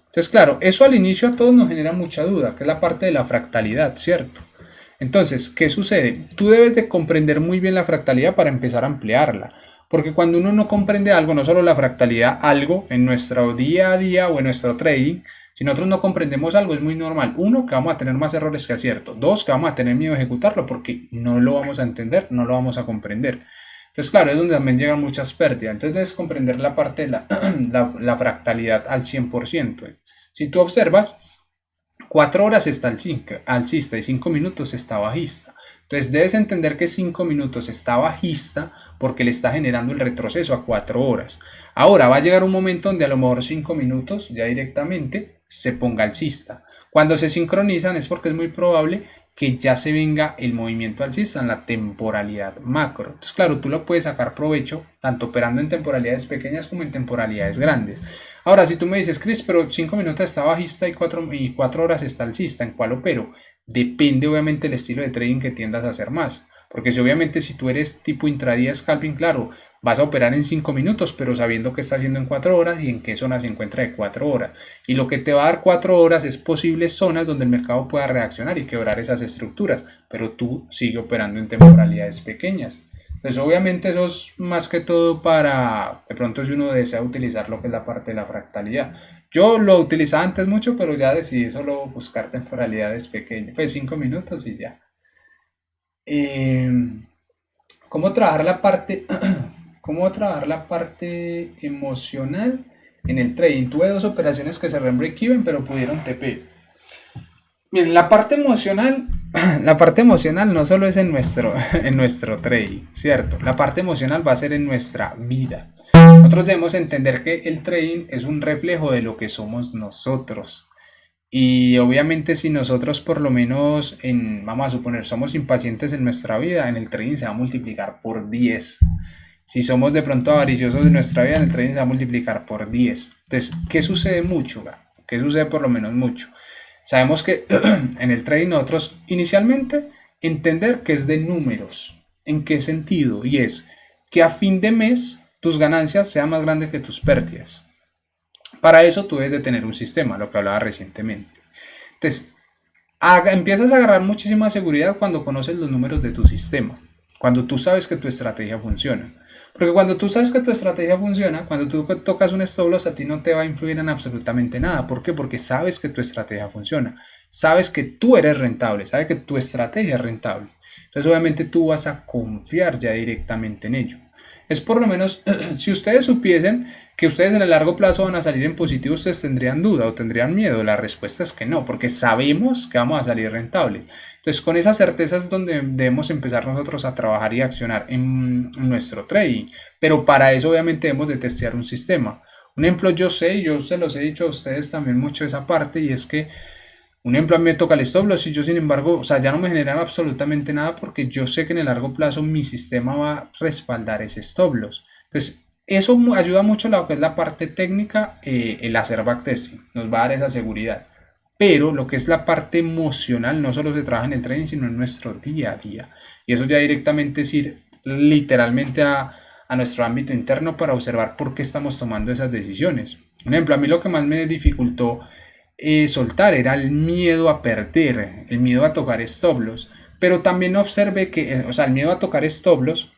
Entonces, claro, eso al inicio a todos nos genera mucha duda, que es la parte de la fractalidad, ¿cierto? Entonces, ¿qué sucede? Tú debes de comprender muy bien la fractalidad para empezar a ampliarla. Porque cuando uno no comprende algo, no solo la fractalidad, algo en nuestro día a día o en nuestro trading, si nosotros no comprendemos algo es muy normal. Uno, que vamos a tener más errores que acierto. Dos, que vamos a tener miedo de ejecutarlo porque no lo vamos a entender, no lo vamos a comprender. Entonces, claro, es donde también llegan muchas pérdidas. Entonces, debes comprender la parte de la fractalidad al 100%. Si tú observas, 4 horas está alcista y 5 minutos está bajista. Entonces debes entender que 5 minutos está bajista porque le está generando el retroceso a 4 horas. Ahora va a llegar un momento donde a lo mejor 5 minutos ya directamente se ponga alcista. Cuando se sincronizan es porque es muy probable que ya se venga el movimiento alcista en la temporalidad macro. Entonces, claro, tú lo puedes sacar provecho tanto operando en temporalidades pequeñas como en temporalidades grandes. Ahora, si tú me dices, Chris, pero 5 minutos está bajista y 4 horas está alcista, ¿en cuál opero? Depende obviamente del estilo de trading que tiendas a hacer más. Porque si obviamente si tú eres tipo intradía scalping, claro, vas a operar en 5 minutos, pero sabiendo qué está haciendo en 4 horas y en qué zona se encuentra de 4 horas. Y lo que te va a dar 4 horas es posibles zonas donde el mercado pueda reaccionar y quebrar esas estructuras, pero tú sigue operando en temporalidades pequeñas. Entonces obviamente eso es más que todo para, de pronto si uno desea utilizar lo que es la parte de la fractalidad. Yo lo utilizaba antes mucho, pero ya decidí solo buscar temporalidades pequeñas, pues 5 minutos y ya. Eh, ¿Cómo trabajar la parte, cómo trabajar la parte emocional en el trading? Tuve dos operaciones que cerré en break-even, pero pudieron TP. Miren, la parte emocional la parte emocional no solo es en nuestro, en nuestro trading, ¿cierto? La parte emocional va a ser en nuestra vida. Nosotros debemos entender que el trading es un reflejo de lo que somos nosotros. Y obviamente si nosotros por lo menos, vamos a suponer, somos impacientes en nuestra vida, en el trading se va a multiplicar por 10. Si somos de pronto avariciosos en nuestra vida, en el trading se va a multiplicar por 10. Entonces, ¿qué sucede mucho? ¿Qué sucede por lo menos mucho? Sabemos que en el trading nosotros inicialmente entender que es de números. ¿En qué sentido? Y es que a fin de mes tus ganancias sean más grandes que tus pérdidas. Para eso tú debes de tener un sistema, lo que hablaba recientemente. Entonces, empiezas a agarrar muchísima seguridad cuando conoces los números de tu sistema, cuando tú sabes que tu estrategia funciona. Porque cuando tú sabes que tu estrategia funciona, cuando tú tocas un stop loss, a ti no te va a influir en absolutamente nada. ¿Por qué? Porque sabes que tu estrategia funciona. Sabes que tú eres rentable, sabes que tu estrategia es rentable. Entonces obviamente tú vas a confiar ya directamente en ello. Es por lo menos, si ustedes supiesen que ustedes en el largo plazo van a salir en positivo, ustedes tendrían duda o tendrían miedo. La respuesta es que no, porque sabemos que vamos a salir rentables. Entonces, con esa certeza es donde debemos empezar nosotros a trabajar y accionar en nuestro trading. Pero para eso, obviamente, debemos de testear un sistema. Un ejemplo, yo sé, y yo se los he dicho a ustedes también mucho esa parte, y es que un ejemplo, a mí me toca el stop loss y yo sin embargo, o sea, ya no me generan absolutamente nada porque yo sé que en el largo plazo mi sistema va a respaldar ese stop loss. Entonces, eso ayuda mucho a lo que es la parte técnica, el hacer backtesting, nos va a dar esa seguridad. Pero lo que es la parte emocional no solo se trabaja en el trading, sino en nuestro día a día. Y eso ya directamente es ir literalmente a nuestro ámbito interno para observar por qué estamos tomando esas decisiones. Un ejemplo, a mí lo que más me dificultó soltar era el miedo a perder, el miedo a tocar stop loss. Pero también observé que, o sea, el miedo a tocar stop loss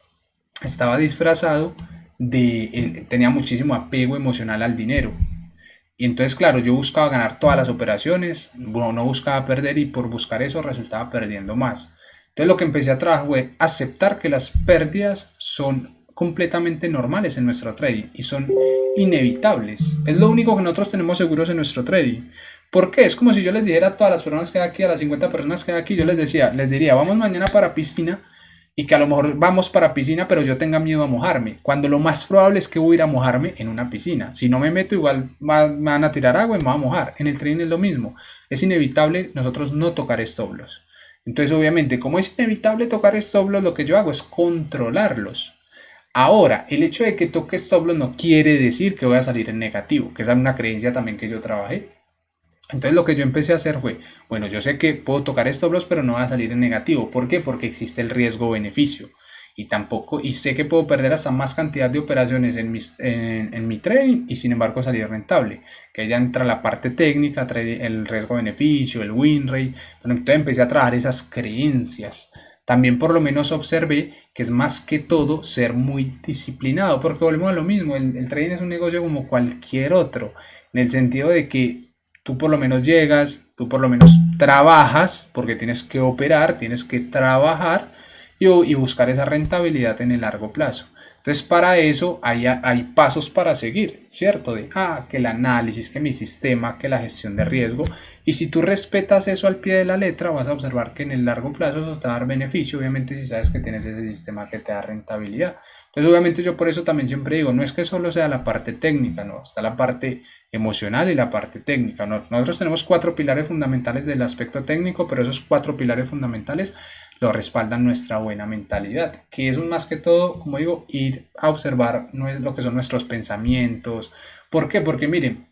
estaba disfrazado tenía muchísimo apego emocional al dinero. Y entonces, claro, yo buscaba ganar todas las operaciones, no buscaba perder y por buscar eso resultaba perdiendo más. Entonces lo que empecé a trabajar fue aceptar que las pérdidas son completamente normales en nuestro trading y son inevitables. Es lo único que nosotros tenemos seguros en nuestro trading. ¿Por qué? Es como si yo les dijera a todas las personas que hay aquí, a las 50 personas que hay aquí, yo les diría, vamos mañana para piscina y que a lo mejor vamos para piscina, pero yo tenga miedo a mojarme, cuando lo más probable es que voy a ir a mojarme en una piscina. Si no me meto, igual me van a tirar agua y me va a mojar. En el trading es lo mismo. Es inevitable nosotros no tocar stop loss. Entonces, obviamente, como es inevitable tocar stop loss, lo que yo hago es controlarlos. Ahora, el hecho de que toque stop loss no quiere decir que voy a salir en negativo, que esa es una creencia también que yo trabajé. Entonces lo que yo empecé a hacer fue, bueno, yo sé que puedo tocar stop loss, pero no va a salir en negativo. ¿Por qué? Porque existe el riesgo-beneficio. Y sé que puedo perder hasta más cantidad de operaciones en mi trading y sin embargo salir rentable. Que ya entra la parte técnica, el riesgo-beneficio, el win rate. Pero entonces empecé a trabajar esas creencias. También por lo menos observé que es más que todo ser muy disciplinado, porque volvemos a lo mismo, el trading es un negocio como cualquier otro, en el sentido de que tú por lo menos llegas, tú por lo menos trabajas, porque tienes que operar, tienes que trabajar y buscar esa rentabilidad en el largo plazo. Entonces para eso hay pasos para seguir, ¿cierto? Que el análisis, que mi sistema, que la gestión de riesgo. Y si tú respetas eso al pie de la letra, vas a observar que en el largo plazo eso te va a dar beneficio, obviamente si sabes que tienes ese sistema que te da rentabilidad. Entonces obviamente yo por eso también siempre digo, no es que solo sea la parte técnica, no, está la parte emocional y la parte técnica. Nosotros tenemos 4 pilares fundamentales del aspecto técnico, pero esos 4 pilares fundamentales lo respaldan nuestra buena mentalidad, que es más que todo, como digo, ir a observar lo que son nuestros pensamientos. ¿Por qué? Porque miren,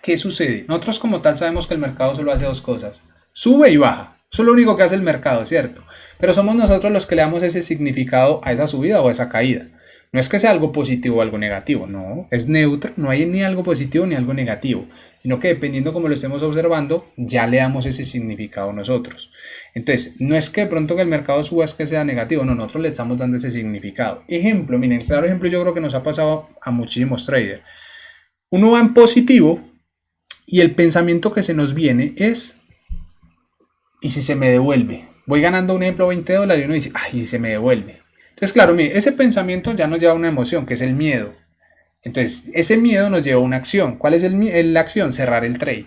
¿qué sucede? Nosotros como tal sabemos que el mercado solo hace dos cosas, sube y baja. Eso es lo único que hace el mercado, ¿cierto? Pero somos nosotros los que le damos ese significado a esa subida o a esa caída. No es que sea algo positivo o algo negativo, no, es neutro, no hay ni algo positivo ni algo negativo, sino que dependiendo cómo lo estemos observando, ya le damos ese significado nosotros. Entonces, no es que de pronto que el mercado suba es que sea negativo, no, nosotros le estamos dando ese significado. Ejemplo, miren, claro ejemplo yo creo que nos ha pasado a muchísimos traders. Uno va en positivo y el pensamiento que se nos viene es, ¿y si se me devuelve? Voy ganando un ejemplo $20 y uno dice, ay, ¿y si se me devuelve? Entonces, claro, mire, ese pensamiento ya nos lleva a una emoción, que es el miedo. Entonces, ese miedo nos lleva a una acción. ¿Cuál es la acción? Cerrar el trade.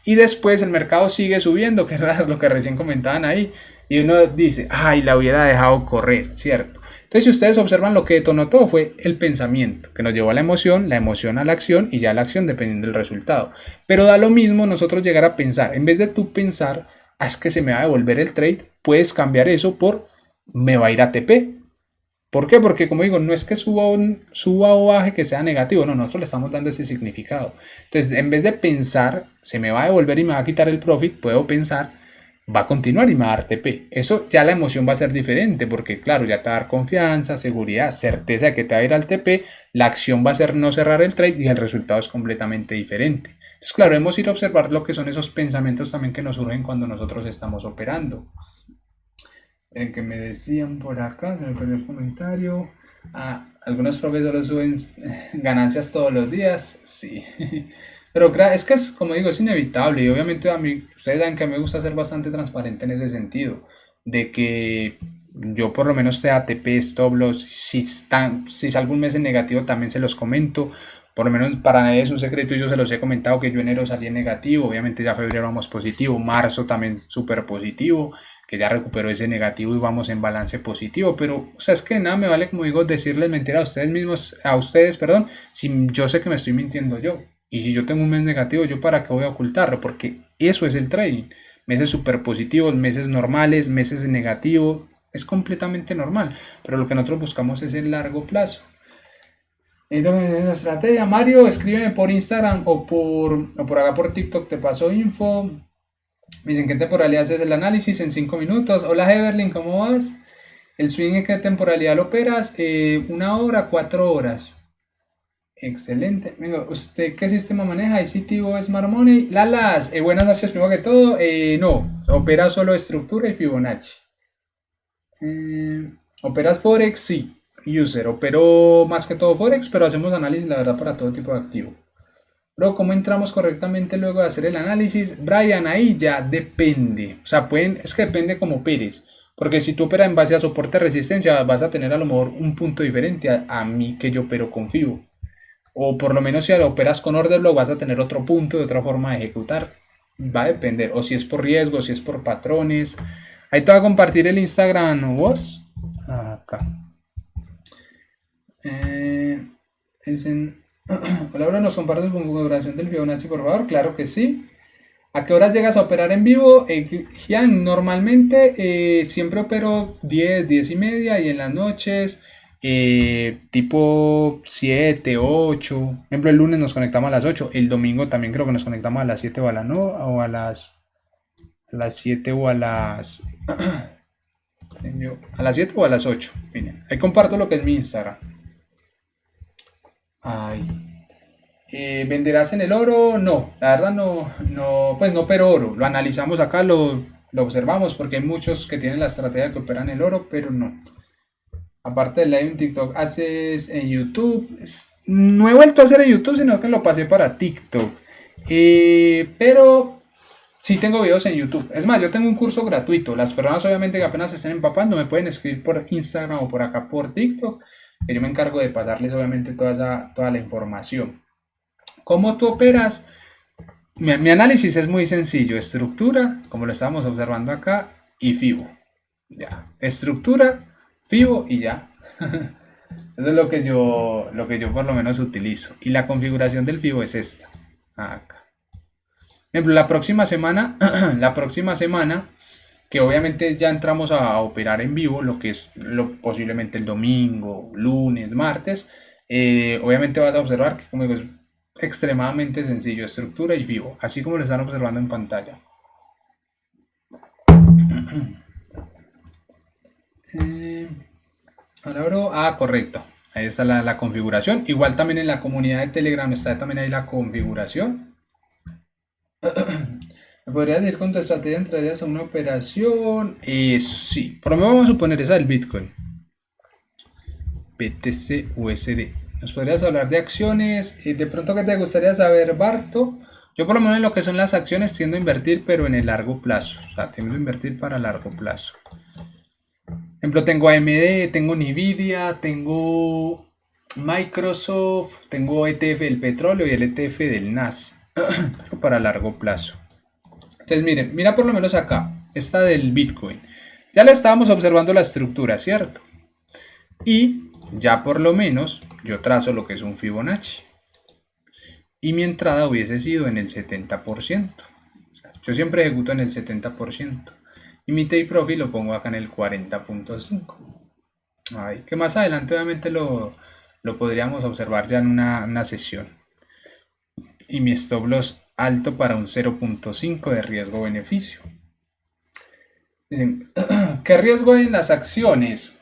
Y después el mercado sigue subiendo, que es lo que recién comentaban ahí. Y uno dice, ay, la hubiera dejado correr, ¿cierto? Entonces, si ustedes observan, lo que detonó todo fue el pensamiento, que nos llevó a la emoción a la acción y ya la acción dependiendo del resultado. Pero da lo mismo nosotros llegar a pensar. En vez de tú pensar, es que se me va a devolver el trade, puedes cambiar eso por me va a ir a TP. ¿Por qué? Porque como digo, no es que suba o baje que sea negativo, no, nosotros le estamos dando ese significado. Entonces, en vez de pensar, se me va a devolver y me va a quitar el profit, puedo pensar, va a continuar y me va a dar TP. Eso ya la emoción va a ser diferente, porque claro, ya te va a dar confianza, seguridad, certeza de que te va a ir al TP, la acción va a ser no cerrar el trade y el resultado es completamente diferente. Entonces, claro, hemos ir a observar lo que son esos pensamientos también que nos surgen cuando nosotros estamos operando. El que me decían por acá, se me perdió el comentario. Algunos profesores suben ganancias todos los días. Sí. Pero es que es, como digo, es inevitable. Y obviamente a mí, ustedes saben que a mí me gusta ser bastante transparente en ese sentido. De que yo por lo menos sea ATP, stop loss, si salgo un mes en negativo también se los comento. Por lo menos para nadie es un secreto y yo se los he comentado que yo enero salí en negativo. Obviamente ya febrero vamos positivo. Marzo también súper positivo, que ya recuperó ese negativo y vamos en balance positivo. Pero, o sea, es que nada me vale, como digo, decirles mentira a ustedes mismos, perdón, si yo sé que me estoy mintiendo yo. Y si yo tengo un mes negativo, ¿yo para qué voy a ocultarlo? Porque eso es el trading. Meses súper positivos, meses normales, meses negativos, es completamente normal. Pero lo que nosotros buscamos es el largo plazo. Entonces, esa estrategia, Mario, escríbeme por Instagram o por acá por TikTok, te paso info. Me dicen qué temporalidad haces el análisis en 5 minutos. Hola Everlin, ¿cómo vas? El swing, ¿en qué temporalidad lo operas? 1 hora, 4 horas. Excelente. Venga, ¿usted qué sistema maneja? ICT o Smart Money. Lalas, buenas noches, primero que todo. No, opera solo estructura y Fibonacci. ¿Operas Forex? Sí. User, opero más que todo Forex, pero hacemos análisis, la verdad, para todo tipo de activo. Luego, ¿cómo entramos correctamente luego de hacer el análisis? Brian, ahí ya depende. O sea, es que depende como operes. Porque si tú operas en base a soporte resistencia, vas a tener a lo mejor un punto diferente a mí que yo opero con FIBO. O por lo menos si lo operas con order block, vas a tener otro punto de otra forma de ejecutar. Va a depender. O si es por riesgo, si es por patrones. Ahí te voy a compartir el Instagram, ¿vos? Acá. Hola, bro, ¿nos compartes con configuración del Fibonacci, por favor? Claro que sí. ¿A qué horas llegas a operar en vivo? Gian, normalmente siempre opero 10, 10 y media y en las noches tipo 7, 8. Por ejemplo, el lunes nos conectamos a las 8. El domingo también creo que nos conectamos a las 7 o a las 9 o a las 7 o a las a las 7 o a las 8. Miren, ahí comparto lo que es mi Instagram. Ay. ¿Venderás en el oro? No, la verdad no, pues no, pero oro. Lo analizamos acá, lo observamos porque hay muchos que tienen la estrategia que operan el oro, pero no. Aparte del live en TikTok, haces en YouTube. No he vuelto a hacer en YouTube, sino que lo pasé para TikTok. Pero sí tengo videos en YouTube. Es más, yo tengo un curso gratuito. Las personas obviamente que apenas se estén empapando me pueden escribir por Instagram o por acá por TikTok. Que yo me encargo de pasarles obviamente toda la información. ¿Cómo tú operas? Mi análisis es muy sencillo. Estructura, como lo estábamos observando acá, y FIBO. Ya. Estructura, FIBO y ya. Eso es lo que yo por lo menos utilizo. Y la configuración del FIBO es esta. Acá. Por ejemplo, la próxima semana, que obviamente ya entramos a operar en vivo, lo que es posiblemente el domingo, lunes, martes, obviamente vas a observar que, como digo, es extremadamente sencillo, estructura y FIBO, así como lo están observando en pantalla. Ahora, bro, correcto. Ahí está la configuración. Igual también en la comunidad de Telegram está también ahí la configuración. ¿Me podrías decir con tu estrategia entrarías a una operación? Sí, por lo menos vamos a suponer esa del Bitcoin. BTC USD. ¿Nos podrías hablar de acciones? De pronto, ¿qué te gustaría saber, Barto? Yo por lo menos en lo que son las acciones tiendo a invertir, pero en el largo plazo. O sea, tiendo a invertir para largo plazo. Por ejemplo, tengo AMD, tengo Nvidia, tengo Microsoft, tengo ETF del petróleo y el ETF del NAS, pero para largo plazo. Entonces miren, mira por lo menos acá, esta del Bitcoin. Ya le estábamos observando la estructura, ¿cierto? Y ya por lo menos yo trazo lo que es un Fibonacci. Y mi entrada hubiese sido en el 70%. O sea, yo siempre ejecuto en el 70%. Y mi take profit lo pongo acá en el 40.5. Que más adelante obviamente lo podríamos observar ya en una sesión. Y mi stop loss alto para un 0.5 de riesgo-beneficio. Dicen, ¿qué riesgo hay en las acciones?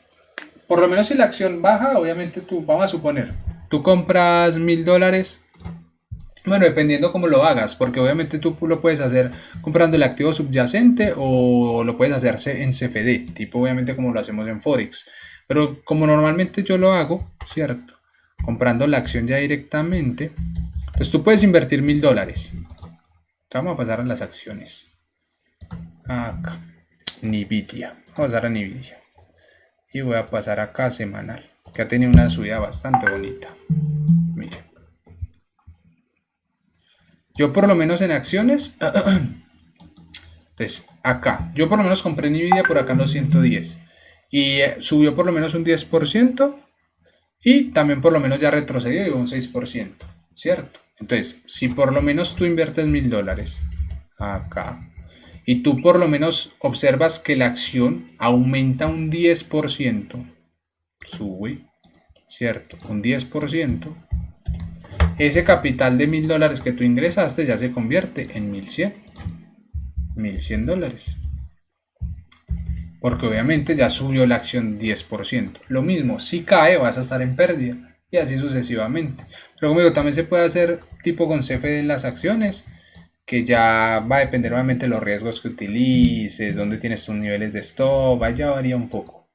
Por lo menos si la acción baja, obviamente tú, vamos a suponer, tú compras $1000. Bueno, dependiendo cómo lo hagas, porque obviamente tú lo puedes hacer comprando el activo subyacente o lo puedes hacerse en CFD, tipo obviamente como lo hacemos en Forex. Pero como normalmente yo lo hago, ¿cierto? Comprando la acción ya directamente, pues tú puedes invertir $1000. Vamos a pasar a las acciones. Acá, Nvidia. Vamos a pasar a Nvidia. Y voy a pasar acá a semanal, que ha tenido una subida bastante bonita. Miren. Yo por lo menos en acciones, entonces acá, yo por lo menos compré Nvidia por acá en los 110 y subió por lo menos un 10% y también por lo menos ya retrocedió y un 6%, ¿cierto? Entonces, si por lo menos tú inviertes $1000 acá y tú por lo menos observas que la acción aumenta un 10%, sube, ¿cierto? Un 10%. Ese capital de $1000 que tú ingresaste ya se convierte en 1100 dólares. Porque obviamente ya subió la acción 10%. Lo mismo, si cae vas a estar en pérdida. Y así sucesivamente. Pero como digo, también se puede hacer tipo con CFD en las acciones. Que ya va a depender obviamente de los riesgos que utilices. Dónde tienes tus niveles de stop. Ya varía un poco.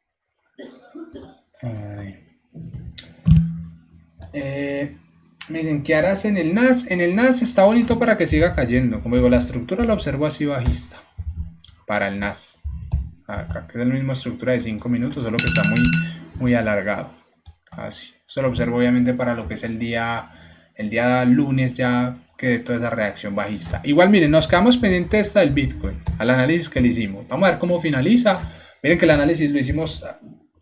Me dicen, ¿qué harás en el NAS? En el NAS está bonito para que siga cayendo. Como digo, la estructura la observo así bajista. Para el NAS. Acá, que es la misma estructura de 5 minutos, solo que está muy alargado. Así. Esto lo observo obviamente para lo que es el día lunes ya que de toda esa reacción bajista. Igual miren, nos quedamos pendientes esta del Bitcoin, al análisis que le hicimos. Vamos a ver cómo finaliza. Miren que el análisis lo hicimos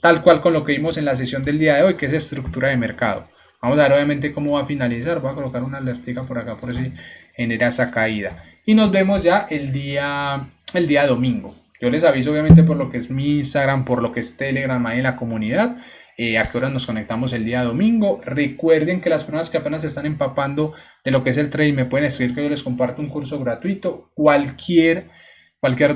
tal cual con lo que vimos en la sesión del día de hoy, que es estructura de mercado. Vamos a ver obviamente cómo va a finalizar. Voy a colocar una alertica por acá por si genera esa caída. Y nos vemos ya el día domingo. Yo les aviso obviamente por lo que es mi Instagram, por lo que es Telegram ahí en la comunidad. A qué hora nos conectamos el día domingo. Recuerden que las personas que apenas se están empapando de lo que es el trading me pueden escribir que yo les comparto un curso gratuito. Cualquier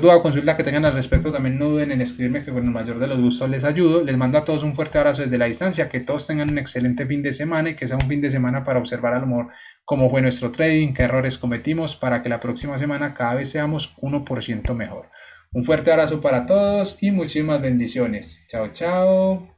duda o consulta que tengan al respecto también no duden en escribirme, que con el mayor de los gustos les ayudo. Les mando a todos un fuerte abrazo desde la distancia, que todos tengan un excelente fin de semana y que sea un fin de semana para observar a lo mejor cómo fue nuestro trading, qué errores cometimos para que la próxima semana cada vez seamos 1% mejor. Un fuerte abrazo para todos y muchísimas bendiciones. Chao, chao.